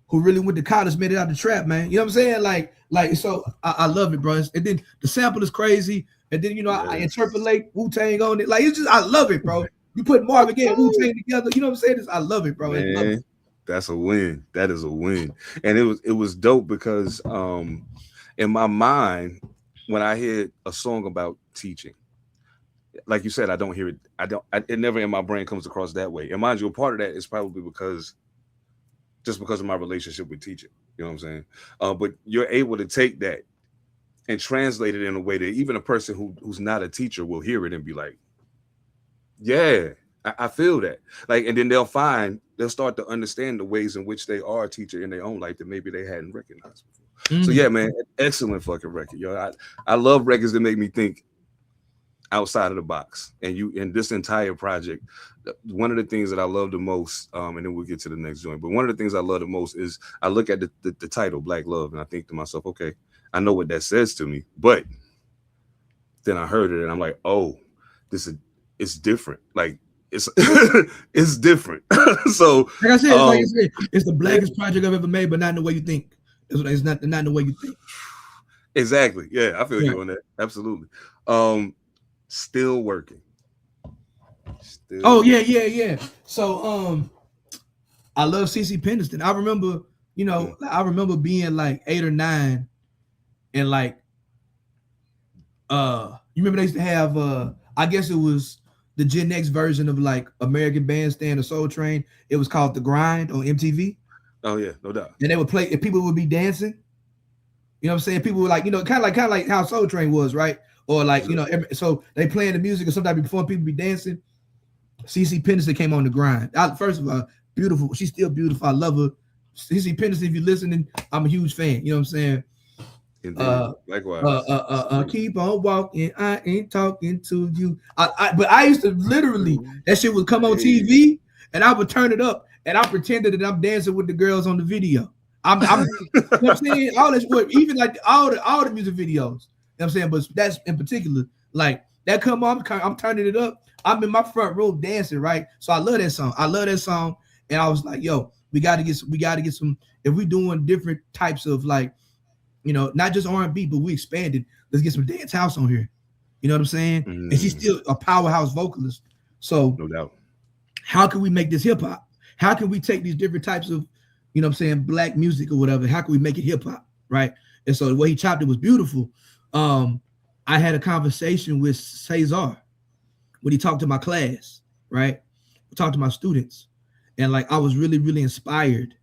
who really went to college, made it out the trap, man. You know what I'm saying? Like so I love it, bro. And then the sample is crazy. And then I interpolate Wu-Tang on it. Like it's just I love it, bro. You put Marvin Gaye and Wu-Tang together, you know what I'm saying? I love it, bro. Man, love it. That's a win. That is a win. And it was dope because in my mind, when I hear a song about teaching, like you said, I don't hear it. It never in my brain comes across that way. And mind you, a part of that is probably because of my relationship with teaching. You know what I'm saying? But you're able to take that and translate it in a way that even a person who's not a teacher will hear it and be like, yeah, I feel that. Like, and then they'll start to understand the ways in which they are a teacher in their own life that maybe they hadn't recognized before. Mm-hmm. So yeah, man, excellent fucking record. Yo, I love records that make me think outside of the box. And in this entire project, one of the things that I love the most, and then we'll get to the next joint, but one of the things I love the most is I look at the title, Black Luv, and I think to myself, okay, I know what that says to me, but then I heard it and I'm like, oh, it's different. Like it's it's different. So like I said, it's the blackest project I've ever made, but not in the way you think. It's not in the way you think. Exactly. Yeah, I feel you on that. Absolutely. Still working. Yeah. So I love CC Pendleton. I remember, I remember being like 8 or 9, and like you remember they used to have I guess it was the Gen X version of like American Bandstand or Soul Train. It was called The Grind on MTV. Oh yeah, no doubt. And they would play, and people would be dancing. You know what I'm saying? People were like, kind of like how Soul Train was, right? Or like, so they playing the music or sometimes before people be dancing. CC Pendleton came on The Grind. First of all, beautiful. She's still beautiful. I love her. CC Pendleton, if you're listening, I'm a huge fan. You know what I'm saying? Likewise. Keep on walking. I ain't talking to you. But I used to literally, that shit would come on TV and I would turn it up and I pretended that I'm dancing with the girls on the video. I'm you know what I'm saying? All this work, even like all the music videos. You know what I'm saying? But that's in particular, like that come on, I'm turning it up. I'm in my front row dancing, right? So I love that song. And I was like, yo, we gotta get some, if we doing different types of like, not just R&B, but we expanded. Let's get some dance house on here. You know what I'm saying? And she's still a powerhouse vocalist. So no doubt. How can we make this hip hop? How can we take these different types of, black music or whatever? How can we make it hip hop? Right. And so the way he chopped it was beautiful. I had a conversation with Cesar when he talked to my class, right? He talked to my students. And like, I was really, really inspired.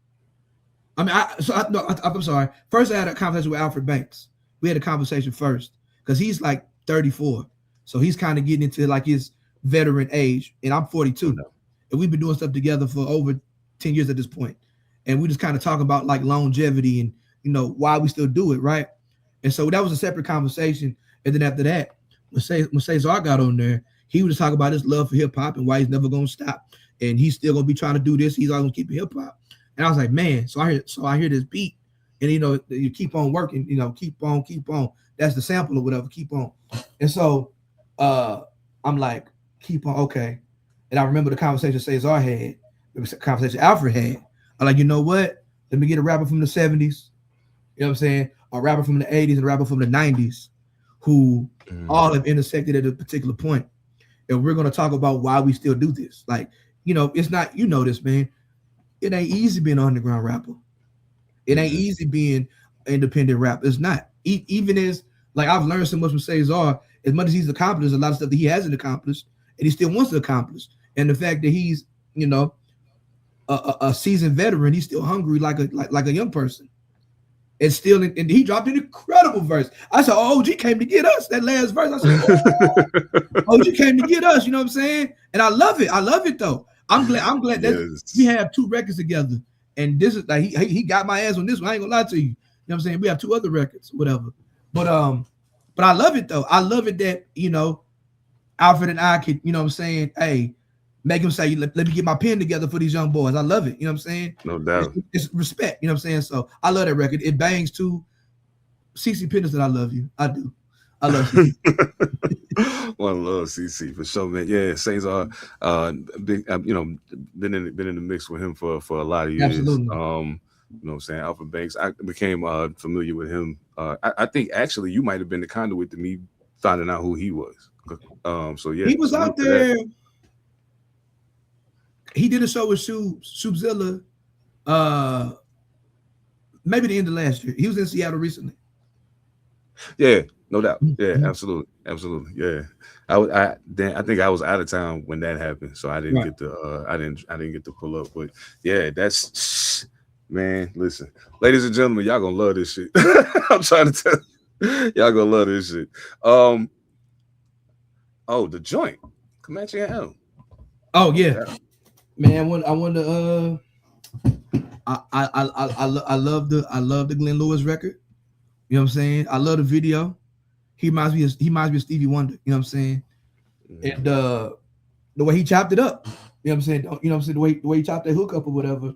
I mean, I'm sorry. First, I had a conversation with Alfred Banks. We had a conversation first because he's like 34. So he's kind of getting into like his veteran age. And I'm 42. No. And we've been doing stuff together for over 10 years at this point. And we just kind of talk about like longevity and, why we still do it, right? And so that was a separate conversation. And then after that, when Cesar got on there, he was talking about his love for hip hop and why he's never gonna stop, and he's still gonna be trying to do this. He's always gonna keep hip hop. And I was like, man. So I hear this beat, and you keep on working. Keep on. That's the sample or whatever. Keep on. And so I'm like, keep on, okay. And I remember the conversation Cesar had, the conversation Alfred had. I'm like, you know what? Let me get a rapper from the 70s. You know what I'm saying? A rapper from the 80s and a rapper from the 90s who all have intersected at a particular point. And we're going to talk about why we still do this. Like, it's not, this, man. It ain't easy being an underground rapper. It ain't easy being an independent rapper. It's not. Even as, like, I've learned so much from Cesar, as much as he's accomplished a lot of stuff that he hasn't accomplished, and he still wants to accomplish. And the fact that he's, a seasoned veteran, he's still hungry like a young person. And still, and he dropped an incredible verse. I said, oh, OG came to get us. That last verse, I said, oh, OG came to get us. You know what I'm saying? And I love it. I love it though. I'm glad that we have 2 records together. And this is like he got my ass on this one. I ain't gonna lie to you. You know what I'm saying? We have 2 other records, whatever. But I love it though. I love it that Alfred and I could, what I'm saying, hey, make him say, let me get my pen together for these young boys. I love it. You know what I'm saying? No doubt. It's respect. You know what I'm saying? So I love that record. It bangs too. CC Penderson, I love you. I do. I love you. One love CC for sure, man. Yeah, Cesar, big, been in the mix with him for a lot of years. Absolutely. You know what I'm saying? Alfred Banks. I became familiar with him. I think actually you might have been the conduit to me finding out who he was. So yeah, he was out there. He did a show with Shubzilla, maybe the end of last year. He was in Seattle recently. Yeah, no doubt. Yeah, absolutely. Yeah, I think I was out of town when that happened, so I didn't get to I didn't get to pull up. But yeah, that's, man. Listen, ladies and gentlemen, y'all gonna love this shit. I'm trying to tell you, y'all gonna love this shit. Oh, the joint, Comanche and M. Oh yeah. Man, I want to. I love the Glenn Lewis record. You know what I'm saying? I love the video. He reminds me of Stevie Wonder. You know what I'm saying? And the way he chopped it up. You know what I'm saying? The way he chopped that hook up or whatever.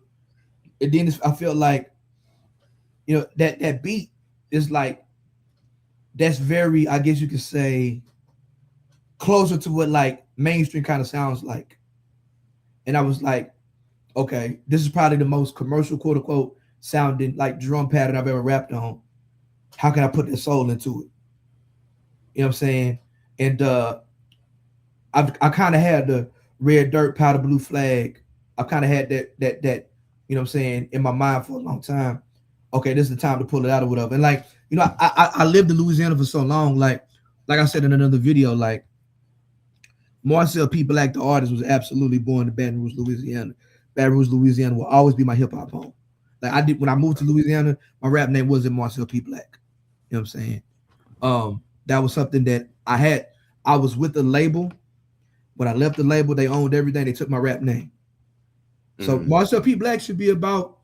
And then I felt like, that beat is like, that's very, I guess you could say, closer to what like mainstream kind of sounds like. And I was like, okay, this is probably the most commercial, quote unquote, sounding like drum pattern I've ever rapped on. How can I put the soul into it? You know what I'm saying? And I kind of had the red dirt, powder blue flag. I kind of had that, you know what I'm saying, in my mind for a long time. Okay, this is the time to pull it out or whatever. And like, I lived in Louisiana for so long. Like I said in another video, like, Marcel P, Black, the artist, was absolutely born in Baton Rouge, Louisiana. Baton Rouge, Louisiana will always be my hip hop home. Like when I moved to Louisiana, my rap name wasn't Marcel P Black. You know what I'm saying? That was something that I had. I was with the label. When I left the label, they owned everything. They took my rap name. So Marcel P Black should be about.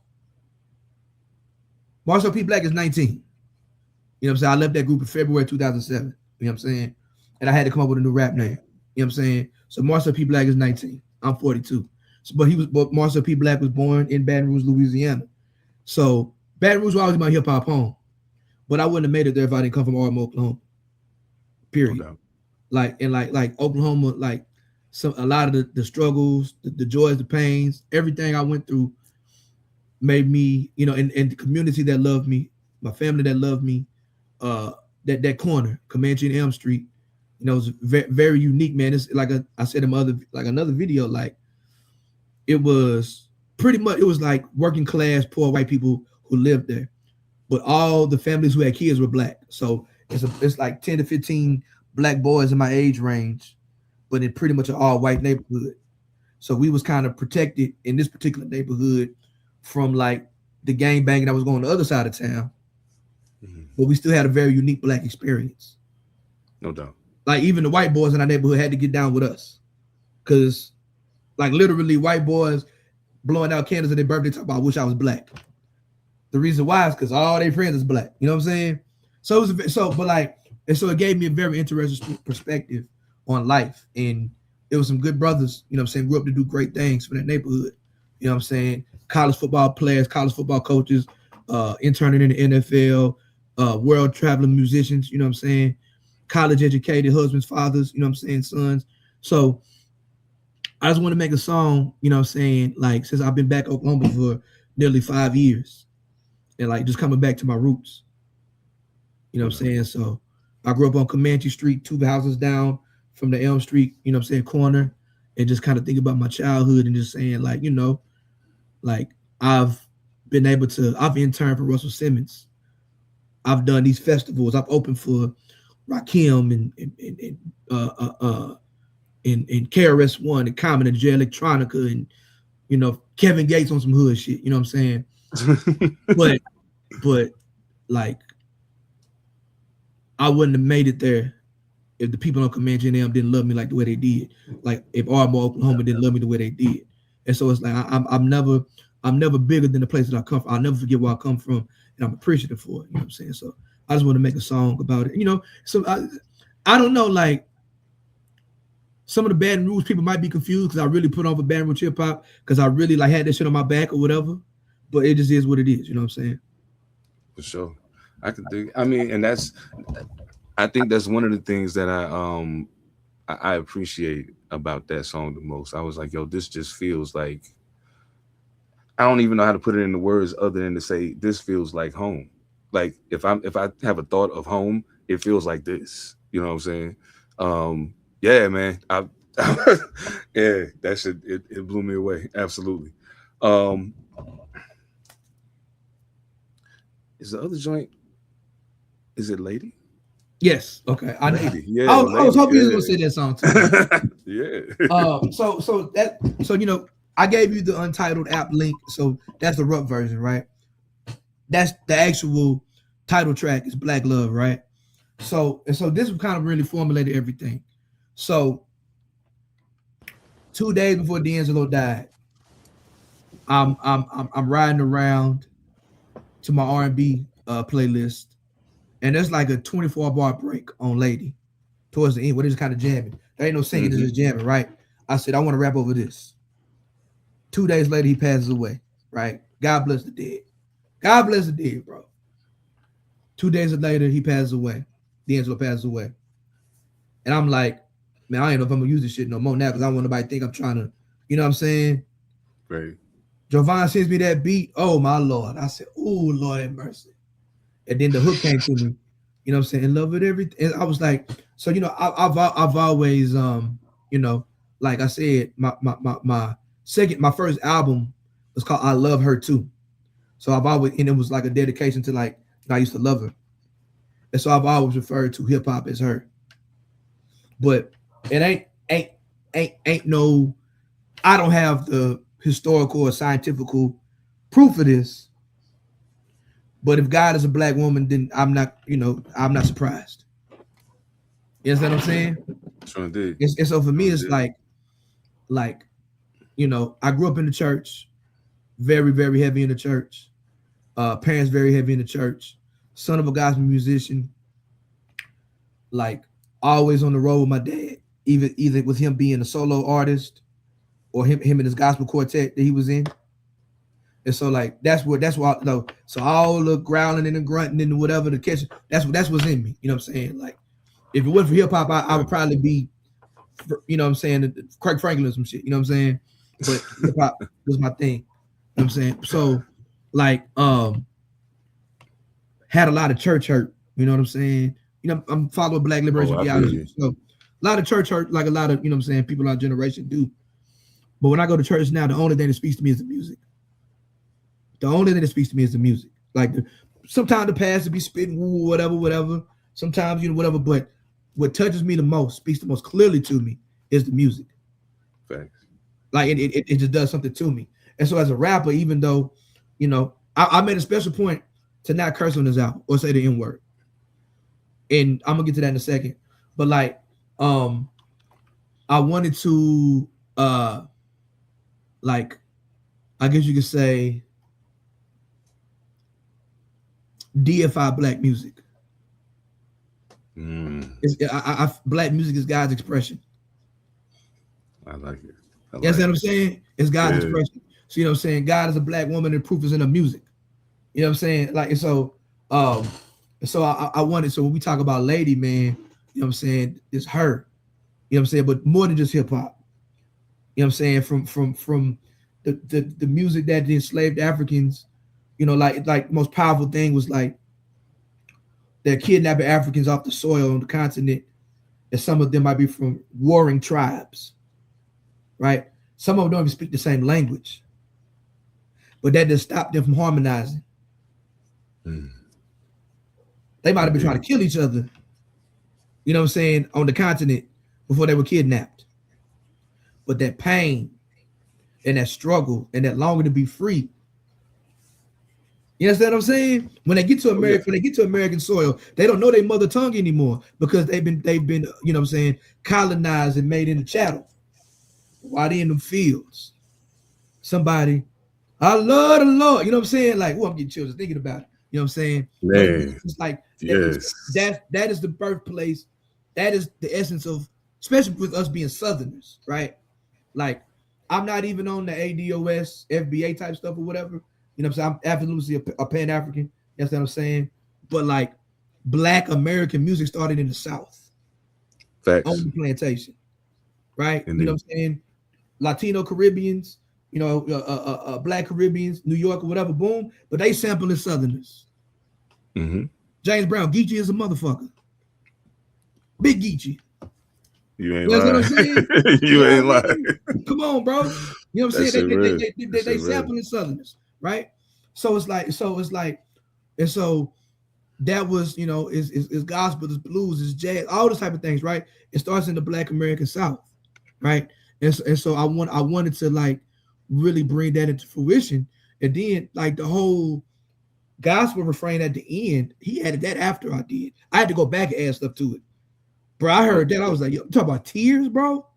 Marcel P Black is 19. You know what I'm saying? I left that group in February 2007. You know what I'm saying? And I had to come up with a new rap name. You know what I'm saying? So Marcel P Black is 19. I'm 42. But Marcel P Black was born in Baton Rouge, Louisiana. So Baton Rouge was always my hip hop home. But I wouldn't have made it there if I didn't come from Auburn, Oklahoma. Period. No. Like Oklahoma, like a lot of the struggles, the joys, the pains, everything I went through made me, and the community that loved me, my family that loved me, that corner, Comanche and Elm Street, it was very, very unique, man. It's like I said in another video, like it was pretty much, it was like working class, poor white people who lived there. But all the families who had kids were black. So it's like 10 to 15 black boys in my age range, but in pretty much an all white neighborhood. So we was kind of protected in this particular neighborhood from like the gang banging that was going on the other side of town. But we still had a very unique black experience. No doubt. Like even the white boys in our neighborhood had to get down with us. Cause like literally white boys blowing out candles at their birthday talking about I wish I was black. The reason why is because all their friends is black. You know what I'm saying? But like And so it gave me a very interesting perspective on life. And it was some good brothers, you know what I'm saying, grew up to do great things for that neighborhood. You know what I'm saying? College football players, college football coaches, interning in the NFL, world traveling musicians, you know what I'm saying? College educated husbands, fathers, you know what I'm saying, sons. So I just want to make a song, you know what I'm saying, like since I've been back in Oklahoma for nearly 5 years and like just coming back to my roots. You know what I'm saying? So I grew up on Comanche Street, 2 houses down from the Elm Street, you know what I'm saying, corner, and just kind of think about my childhood and just saying like, you know, like I've interned for Russell Simmons. I've done these festivals. I've opened for Rakim and KRS-One and Common and J Electronica and, you know, Kevin Gates on some hood shit, you know what I'm saying? but like I wouldn't have made it there if the people on Comanche and them didn't love me like the way they did. Like if Ardmore, Oklahoma didn't love me the way they did. And so it's like I'm never bigger than the place that I come from. I'll never forget where I come from, and I'm appreciative for it. You know what I'm saying? So I just want to make a song about it. You know, so I don't know, like some of the Baton Rouge people might be confused because I really put on for Baton Rouge hip hop because I really like had that shit on my back or whatever. But it just is what it is. You know what I'm saying? For sure. I can think. I mean, and I think that's one of the things that I appreciate about that song the most. I was like, yo, this just feels like, I don't even know how to put it into words other than to say this feels like home. Like if I have a thought of home, it feels like this. You know what I'm saying? Yeah, man. Yeah, that shit it blew me away. Absolutely. Is the other joint? Is it Lady? Yes. Okay. I know. Yeah, I was hoping you were gonna say that song too. Yeah. So you know, I gave you the Untitled app link. So that's the rough version, right? That's the actual title track is Black Luv, right? So this kind of really formulated everything. So 2 days before D'Angelo died, I'm riding around to my R&B playlist, and there's like a 24-bar break on Lady towards the end where they're just kind of jamming. There ain't no singing, it's just jamming, right? I said, I want to rap over this. 2 days later, he passes away, right? God bless the dead. God bless the dead, bro. 2 days later, he passes away. D'Angelo passes away. And I'm like, man, I ain't know if I'm gonna use this shit no more now because I don't want nobody to think I'm trying to, you know what I'm saying? Right. Jovan sends me that beat. Oh my Lord. I said, oh Lord have mercy. And then the hook came to me, you know what I'm saying? In love with everything. And I was like, so you know, I've always you know, like I said, my first album was called I Love Her Too. So I've always, and it was like a dedication to like, I used to love her. And so I've always referred to hip hop as her. But it ain't no, I don't have the historical or scientific proof of this. But if God is a black woman, then I'm not surprised. You understand what I'm saying? Sure indeed. And so for me, it's like, you know, I grew up in the church, very, very heavy in the church. Parents very heavy in the church. Son of a gospel musician. Like always on the road with my dad, either with him being a solo artist or him and his gospel quartet that he was in. And so like that's why you know, so all the growling and the grunting and whatever the kitchen, that's what's in me. You know what I'm saying? Like if it wasn't for hip hop, I would probably be, you know what I'm saying, Craig Franklin or some shit. You know what I'm saying? But hip hop was my thing. You know what I'm saying? So like had a lot of church hurt. You know what I'm saying? You know, I'm following Black Liberation Theology. So a lot of church hurt, like a lot of, you know what I'm saying, people in our generation do. But when I go to church now, the only thing that speaks to me is the music. The only thing that speaks to me is the music. Like sometimes the pastor be spitting woo, whatever. Sometimes, you know, whatever. But what touches me the most, speaks the most clearly to me, is the music. Thanks. Like it just does something to me. And so as a rapper, even though, you know, I made a special point to not curse on this album or say the N-word. And I'm gonna get to that in a second. But like, I wanted to like, I guess you could say, deify black music. Black music is God's expression. I like it. You know what I'm saying? It's God's expression. So you know what I'm saying? God is a black woman, and proof is in the music. You know what I'm saying? Like, and so I wanted, so when we talk about Lady, man, you know what I'm saying, it's her. You know what I'm saying? But more than just hip hop. You know what I'm saying? From the music that enslaved Africans, you know, like the most powerful thing was like they're kidnapping Africans off the soil on the continent, and some of them might be from warring tribes, right? Some of them don't even speak the same language, but that just stopped them from harmonizing. They might have been trying to kill each other, you know what I'm saying, on the continent before they were kidnapped. But that pain and that struggle and that longing to be free, you understand what I'm saying? When they get to America, when they get to American soil, they don't know their mother tongue anymore because they've been, you know what I'm saying, colonized and made into chattel. While they in them fields, somebody, I love the Lord, you know what I'm saying? Like, I'm getting chills thinking about it. You know what I'm saying? Man, it's like yes. that is the birthplace. That is the essence of, especially with us being Southerners, right? Like, I'm not even on the ADOS, FBA type stuff or whatever. You know what I'm saying? I'm absolutely a Pan-African. That's what I'm saying. But like, Black American music started in the South. Facts. On the plantation, right? Indeed. You know what I'm saying? Latino Caribbeans, you know, Black Caribbeans, New York or whatever, boom. But they sampling Southerners. James Brown, Geechee is a motherfucker. Big Geechee. You ain't lying. What I'm saying? You ain't lying. Come on, bro. You know what I'm saying? They sampling Southerners, right? So it's like, and so that was, you know, is gospel, is blues, is jazz, all those type of things, right? It starts in the Black American South, right? And so I wanted to like really bring that into fruition, and then like the whole gospel refrain at the end, he added that after I did. I had to go back and add stuff to it. Bro, I heard that. I was like, yo, talk about tears, bro.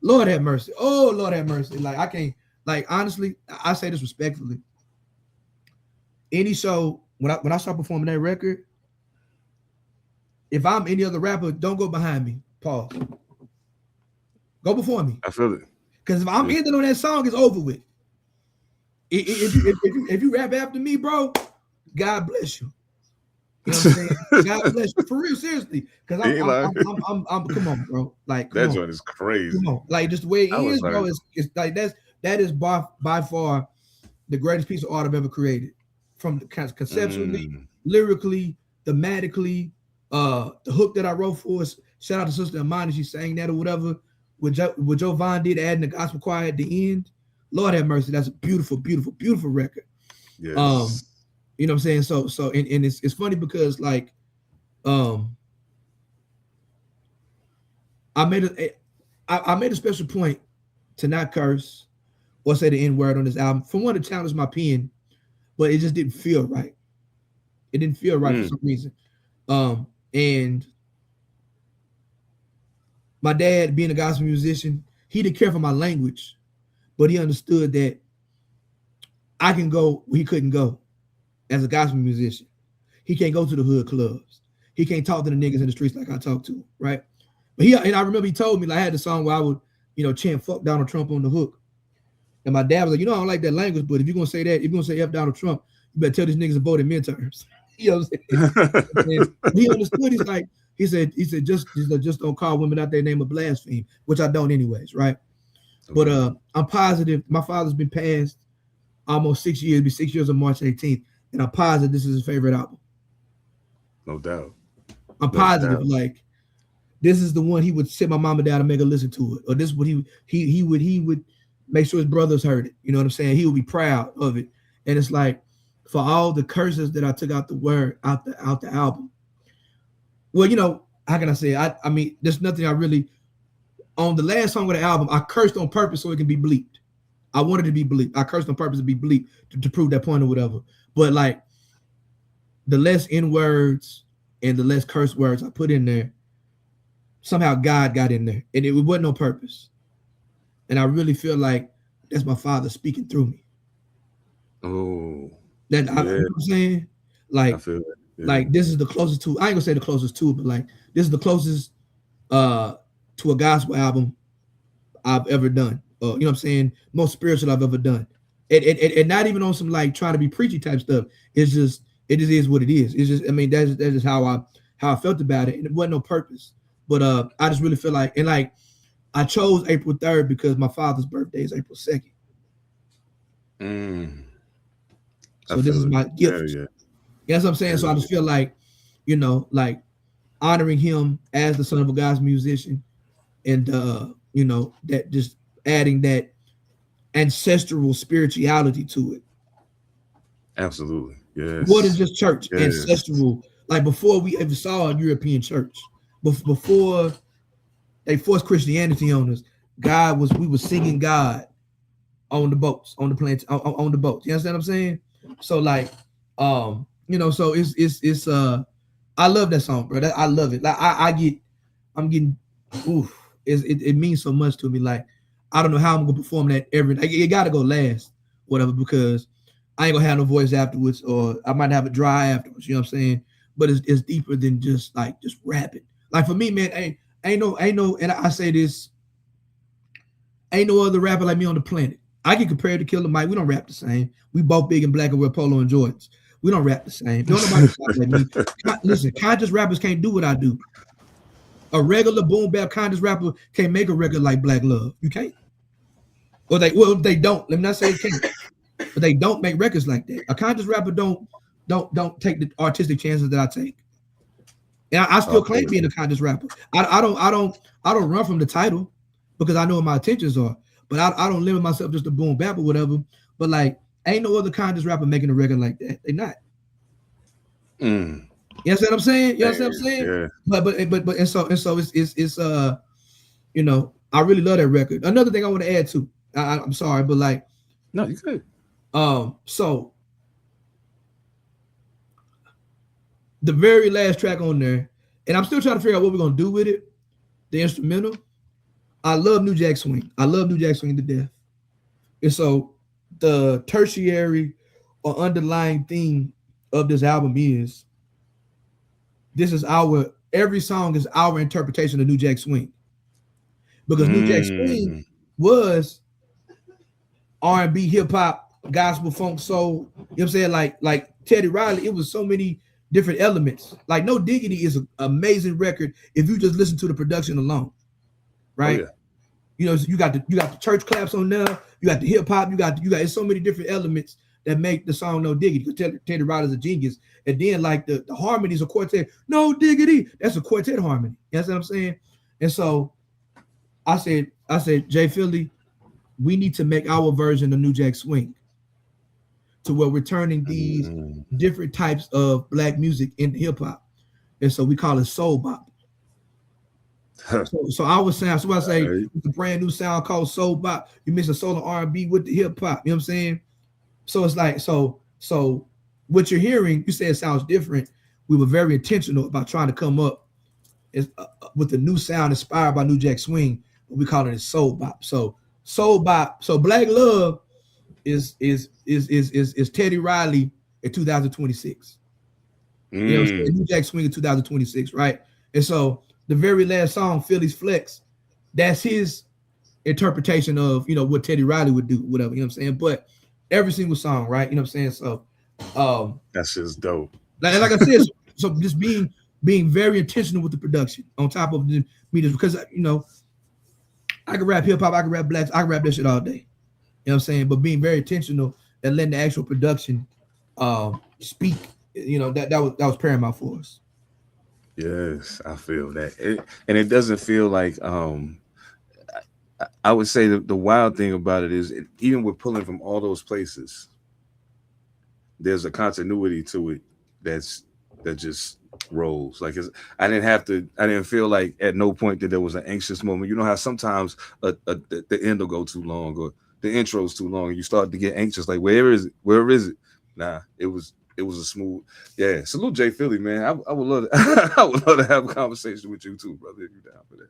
Lord have mercy. Oh, Lord have mercy. Like, I can't, like, honestly, I say this respectfully. Any show, when I start performing that record, if I'm any other rapper, don't go behind me. Pause. Go before me. I feel it. Because if I'm ending on that song, it's over with. If you rap after me, bro, God bless you. You know what I'm saying? God bless you. For real, seriously. Because I'm come on, bro. Like, that joint is crazy. Come on. Like, just the way it is, bro, it's like that is by far the greatest piece of art I've ever created. From the conceptually, lyrically, thematically, the hook that I wrote for us. Shout out to Sister Amani, she sang that or whatever. What Joe Vaughn did, adding the gospel choir at the end. Lord have mercy, that's a beautiful, beautiful, beautiful record. Yes. You know what I'm saying? So and it's funny because like I made a special point to not curse or say the N-word on this album. For one, to challenge my pen, but it just didn't feel right. It didn't feel right for some reason. And my dad, being a gospel musician, he didn't care for my language, but he understood that I can go where he couldn't go as a gospel musician. He can't go to the hood clubs. He can't talk to the niggas in the streets like I talk to, right? But and I remember he told me, like, I had the song where I would, you know, chant fuck Donald Trump on the hook. And my dad was like, you know, I don't like that language, but if you're going to say that, if you're going to say F Donald Trump, you better tell these niggas to vote in midterms. You know what I'm saying? He understood. He's like, he said, just don't call women out their name of blaspheme, which I don't anyways, right? But I'm positive. My father's been passed almost 6 years. It'll be 6 years on March 18th, and I'm positive this is his favorite album. No doubt. I'm positive, like this is the one he would sit my mama down and make her listen to it, or this is what he would make sure his brothers heard it. You know what I'm saying? He would be proud of it, and it's like for all the curses that I took out the word out the album. Well, you know, how can I say? I mean, there's nothing I really. On the last song of the album, I cursed on purpose so it can be bleeped. I wanted to be bleeped. I cursed on purpose to be bleeped to prove that point or whatever. But like the less N-words and the less curse words I put in there, somehow God got in there. And it wasn't on purpose. And I really feel like that's my father speaking through me. Oh. You know what I'm saying? Like, I feel it. Like this is the closest to, I ain't gonna say the closest to, but like this is the closest to a gospel album I've ever done. You know what I'm saying? Most spiritual I've ever done. And not even on some like trying to be preachy type stuff. It just is what it is. It's just, I mean, that's just how I felt about it. And it wasn't no purpose. But I just really feel like, and like I chose April 3rd because my father's birthday is April 2nd. So this is my gift. Yeah. That's what I'm saying. So I just feel like, you know, like honoring him as the son of a gospel musician, and you know, that just adding that ancestral spirituality to it. Absolutely. Yes. More than just church, ancestral. Like before we ever saw a European church, before they forced Christianity on us, we were singing God on the boats, on the planet, on the boats. You understand what I'm saying? So like, you know, so it's I love that song, bro. I love it. Like I'm getting, oof. It means so much to me. Like I don't know how I'm gonna perform that every night. It gotta go last, whatever, because I ain't gonna have no voice afterwards, or I might have a dry afterwards. You know what I'm saying? But it's deeper than just rapping. Like for me, man, ain't no, and I say this, ain't no other rapper like me on the planet. I get compared to Killer Mike. We don't rap the same. We both big and black and wear polo and Jordans. We don't rap the same. Don't nobody rap like me. Listen, conscious rappers can't do what I do. A regular boom bap conscious rapper can't make a record like Black Luv. You can't. Or they don't. Let me not say they can't, but they don't make records like that. A conscious rapper don't take the artistic chances that I take. And I still claim being a conscious rapper. I don't run from the title because I know what my intentions are. But I don't limit myself just to boom bap or whatever. But like, ain't no other conscious rapper making a record like that. They not. You know what I'm saying? You know what I'm saying? Yeah. But and so it's you know, I really love that record. Another thing I want to add too. I'm sorry, but like, no, you good. So the very last track on there, and I'm still trying to figure out what we're gonna do with it. The instrumental. I love New Jack Swing. I love New Jack Swing to death. And so the tertiary or underlying theme of this album is every song is our interpretation of New Jack Swing. Because New Jack Swing was R&B, hip hop, gospel, funk, soul. You know what I'm saying? Like Teddy Riley, it was so many different elements. Like No Diggity is an amazing record if you just listen to the production alone. Right? Oh, yeah. You know, you got the church claps on there, you got the hip hop, you got it's so many different elements that make the song No Diggity. Because Teddy Riley's a genius. And then like the harmonies of quartet, No Diggity, that's a quartet harmony. You know what I'm saying? And so I said, Jay Philly, we need to make our version of New Jack Swing to where we're turning these different types of black music into hip hop. And so we call it soul bop. So I was saying, so I say it's a brand new sound called soul bop. You mix a soul and R&B with the hip hop. You know what I'm saying? So it's like, so what you're hearing, you say it sounds different. We were very intentional about trying to come up with a new sound inspired by New Jack Swing. We call it soul bop. So soul bop. So Black Luv is Teddy Riley in 2026. You know what I'm saying? New Jack Swing in 2026, right? And so the very last song, Philly's Flex, that's his interpretation of, you know, what Teddy Riley would do, whatever, you know what I'm saying? But every single song, right? You know what I'm saying? So that's just dope. Like I said, so just being very intentional with the production on top of the meters, because you know, I can rap hip hop, I can rap blacks, I can rap that shit all day. You know what I'm saying? But being very intentional and letting the actual production speak, you know, that was paramount for us. Yes, I feel that. And it doesn't feel like I would say the wild thing about it is even with pulling from all those places, there's a continuity to it that just rolls. Like I didn't feel like at no point that there was an anxious moment. You know how sometimes the end will go too long or the intro's too long and you start to get anxious, like where is it? Nah, it was a smooth, yeah. Salute Jay Philly, man. I would love to, I would love to have a conversation with you too, brother, if you're down for that.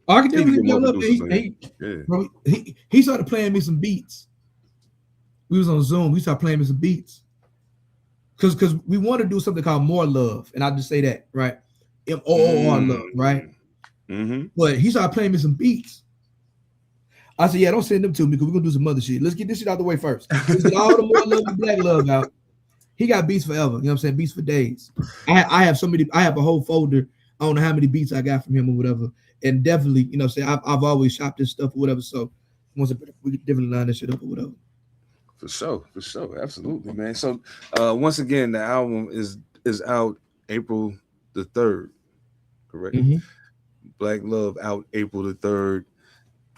I can definitely he started playing me some beats. We was on Zoom. We started playing me some beats. because we want to do something called More Love, and I'll just say that, right? MOOR love, right? Mm-hmm. But he started playing me some beats. I said, yeah, don't send them to me because we're gonna do some other shit. Let's get this shit out the way first. Let's get all the More Love and Black Luv out. He got beats forever, you know what I'm saying? Beats for days. I have a whole folder. I don't know how many beats I got from him or whatever. And definitely, you know what I'm saying, I've always shopped this stuff or whatever. So once we can definitely line this shit up or whatever. For sure, absolutely, man. So once again, the album is out April the 3rd, correct? Mm-hmm. Black Luv out April the 3rd.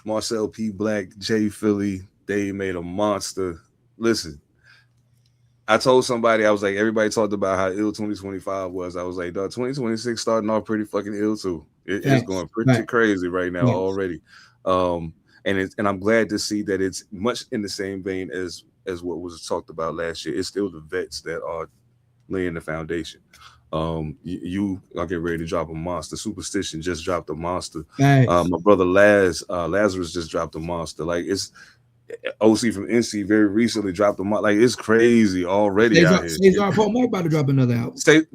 Marcel P, Black, J Philly, they made a monster. Listen, I told somebody, I was like, everybody talked about how ill 2025 was. I was like, 2026 starting off pretty fucking ill too. It's going pretty crazy right now already. And I'm glad to see that it's much in the same vein as what was talked about last year. It's still the vets that are laying the foundation. You are getting ready to drop a monster. Superstition just dropped a monster. Nice. My brother Lazarus just dropped a monster. Like, it's OC from NC very recently dropped a monster. Like, it's crazy already out here. Cesar Pomac about to drop another album. Cesar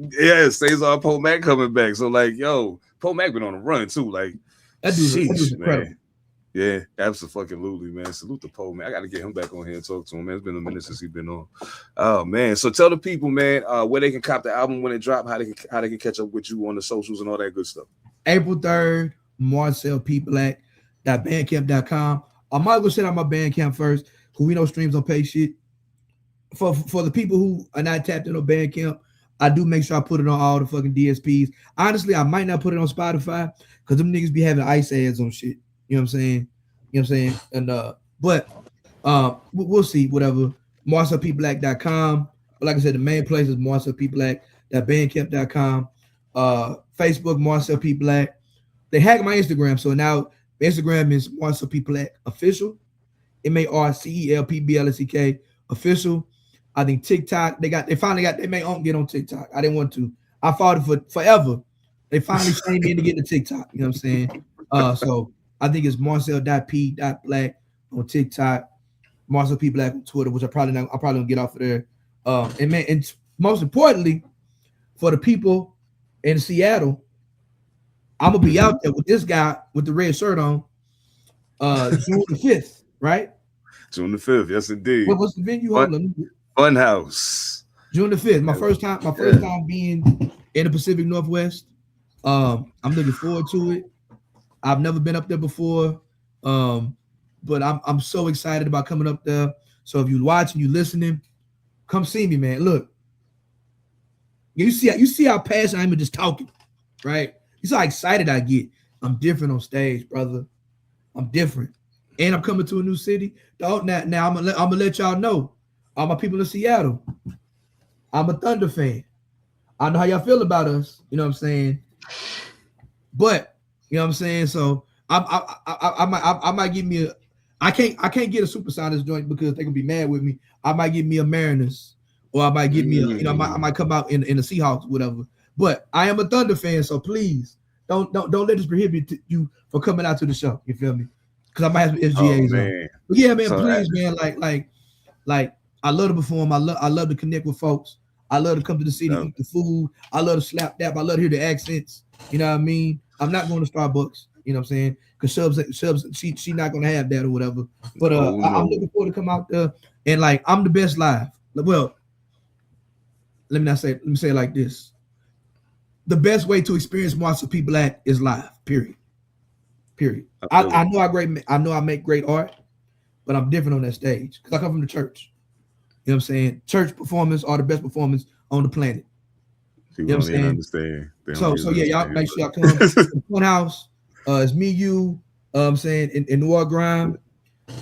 Pomac coming back. So like, yo, Pomac been on the run too. Like, that dude's incredible. Man. Yeah, absolutely, man. Salute to Poe, man. I got to get him back on here and talk to him, man. It's been a minute since he's been on. Oh, man. So tell the people, man, where they can cop the album when it drops, how they can catch up with you on the socials and all that good stuff. April 3rd, Marcel P Black .bandcamp.com. I might go set out my Bandcamp first, because we know streams don't pay shit. For the people who are not tapped into Bandcamp, I do make sure I put it on all the fucking DSPs. Honestly, I might not put it on Spotify, because them niggas be having ice ads on shit. You know what I'm saying? And but we'll see, whatever. MarcelPBlack.com. But like I said, the main place is MarcelPBlack.bandcamp.com. Facebook, Marcel P Black. They hacked my Instagram, so now Instagram is Marcel P Black official. MarcelPBlack official. I think TikTok, they finally got, they may get on TikTok. I didn't want to. I fought it for forever. They finally shamed me into getting to TikTok. You know what I'm saying? So I think it's Marcel.P.Black on TikTok, Marcel P Black on Twitter, which I'm probably gonna get off of there. And most importantly, for the people in Seattle, I'm gonna be out there with this guy with the red shirt on, June the 5th, right? June the 5th, yes indeed. What's the venue? Funhouse. June the 5th. My first time being in the Pacific Northwest. I'm looking forward to it. I've never been up there before, but I'm so excited about coming up there. So if you're watching, you listening, come see me, man. Look, you see how passionate I am just talking, right? You see how excited I get. I'm different on stage, brother. I'm different, and I'm coming to a new city. Now I'm gonna let y'all know, all my people in Seattle, I'm a Thunder fan. I know how y'all feel about us. You know what I'm saying, but. You know what I'm saying? So I might give me I can't get a Supersonics joint because they're gonna be mad with me. I might give me a Mariners, or I might give me I might come out in the Seahawks, whatever. But I am a Thunder fan, so please don't let this prohibit you from coming out to the show. You feel me? Because I might have some SGAs on. But yeah, man, so please, man, like I love to perform. I love to connect with folks. I love to come to the city, eat the food. I love to slap dap. I love to hear the accents. You know what I mean? I'm not going to Starbucks, you know what I'm saying? Because Shubs, she not going to have that or whatever. But I'm looking forward to come out there and like I'm the best live. Well, let me say it like this. The best way to experience Marcel P Black is live. Period. I know I make great art, but I'm different on that stage because I come from the church. You know what I'm saying? Church performance are the best performance on the planet. You know what I'm saying? So yeah, y'all make sure y'all come to the Funhouse. It's me, you, I'm saying, in New Orleans Grime.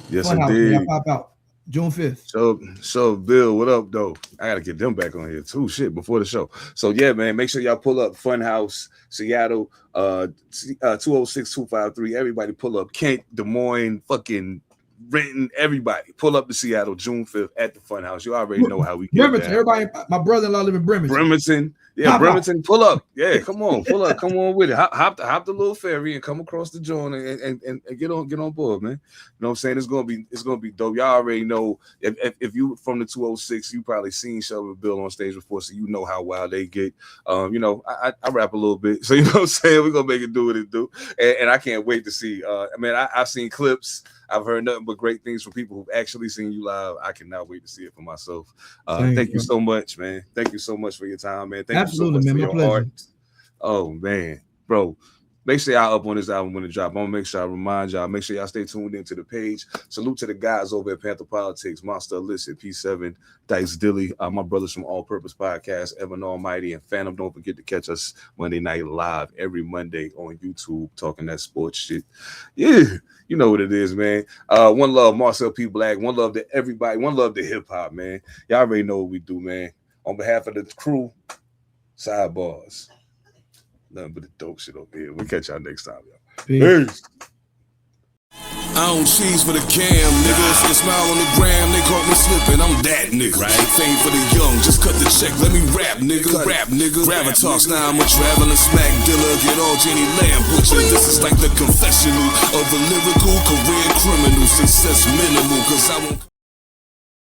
Yes, Funhouse, indeed. y'all pop out June 5th. So Bill, what up, though? I gotta get them back on here too. Shit, before the show. So yeah, man, make sure y'all pull up Funhouse, Seattle, 206-253. Everybody pull up. Kent, Des Moines, fucking renting, everybody. Pull up to Seattle June 5th at the Funhouse. You already know how we get Bremerton, down. everybody, my brother-in-law live in Bremerton. Bremerton. Yeah, Bremerton, pull up. Yeah, come on, pull up. Come on with it. Hop the little ferry and come across the joint and get on board, man. You know what I'm saying? It's gonna be dope. Y'all already know if you from the 206, you probably seen Shelby Bill on stage before, so you know how wild they get. You know, I rap a little bit, so you know what I'm saying. We're gonna make it do what it do, and I can't wait to see. I've seen clips. I've heard nothing but great things from people who've actually seen you live. I cannot wait to see it for myself. Thank you so much, man. Thank you so much for your time, man. Thank Absolutely, you so much man. for your art. Oh, man. Bro, make sure y'all up on this album when it drop. I'm going to make sure I remind y'all. Make sure y'all stay tuned into the page. Salute to the guys over at Pantha Politix, Monster Illicit, P7, Dice Dilly, my brothers from All Purpose Podcast, Evan Almighty, and Phantom. Don't forget to catch us Monday night live every Monday on YouTube, talking that sports shit. Yeah. You know what it is, man. One love, Marcel P. Black. One love to everybody. One love to hip hop, man. Y'all already know what we do, man. On behalf of the crew, Side Barz. Nothing but the dope shit over here. We'll catch y'all next time, y'all. Peace. I don't cheese for the cam, nigga. See a smile on the gram, they caught me slipping. I'm that nigga. Right? Fame for the young, just cut the check. Let me rap, nigga. Rap, nigga. Gravitas, now I'm a traveling smack dealer. Get all Jenny Lamb butcher. This is like the confessional of a lyrical career criminal. Success minimal, cause I won't.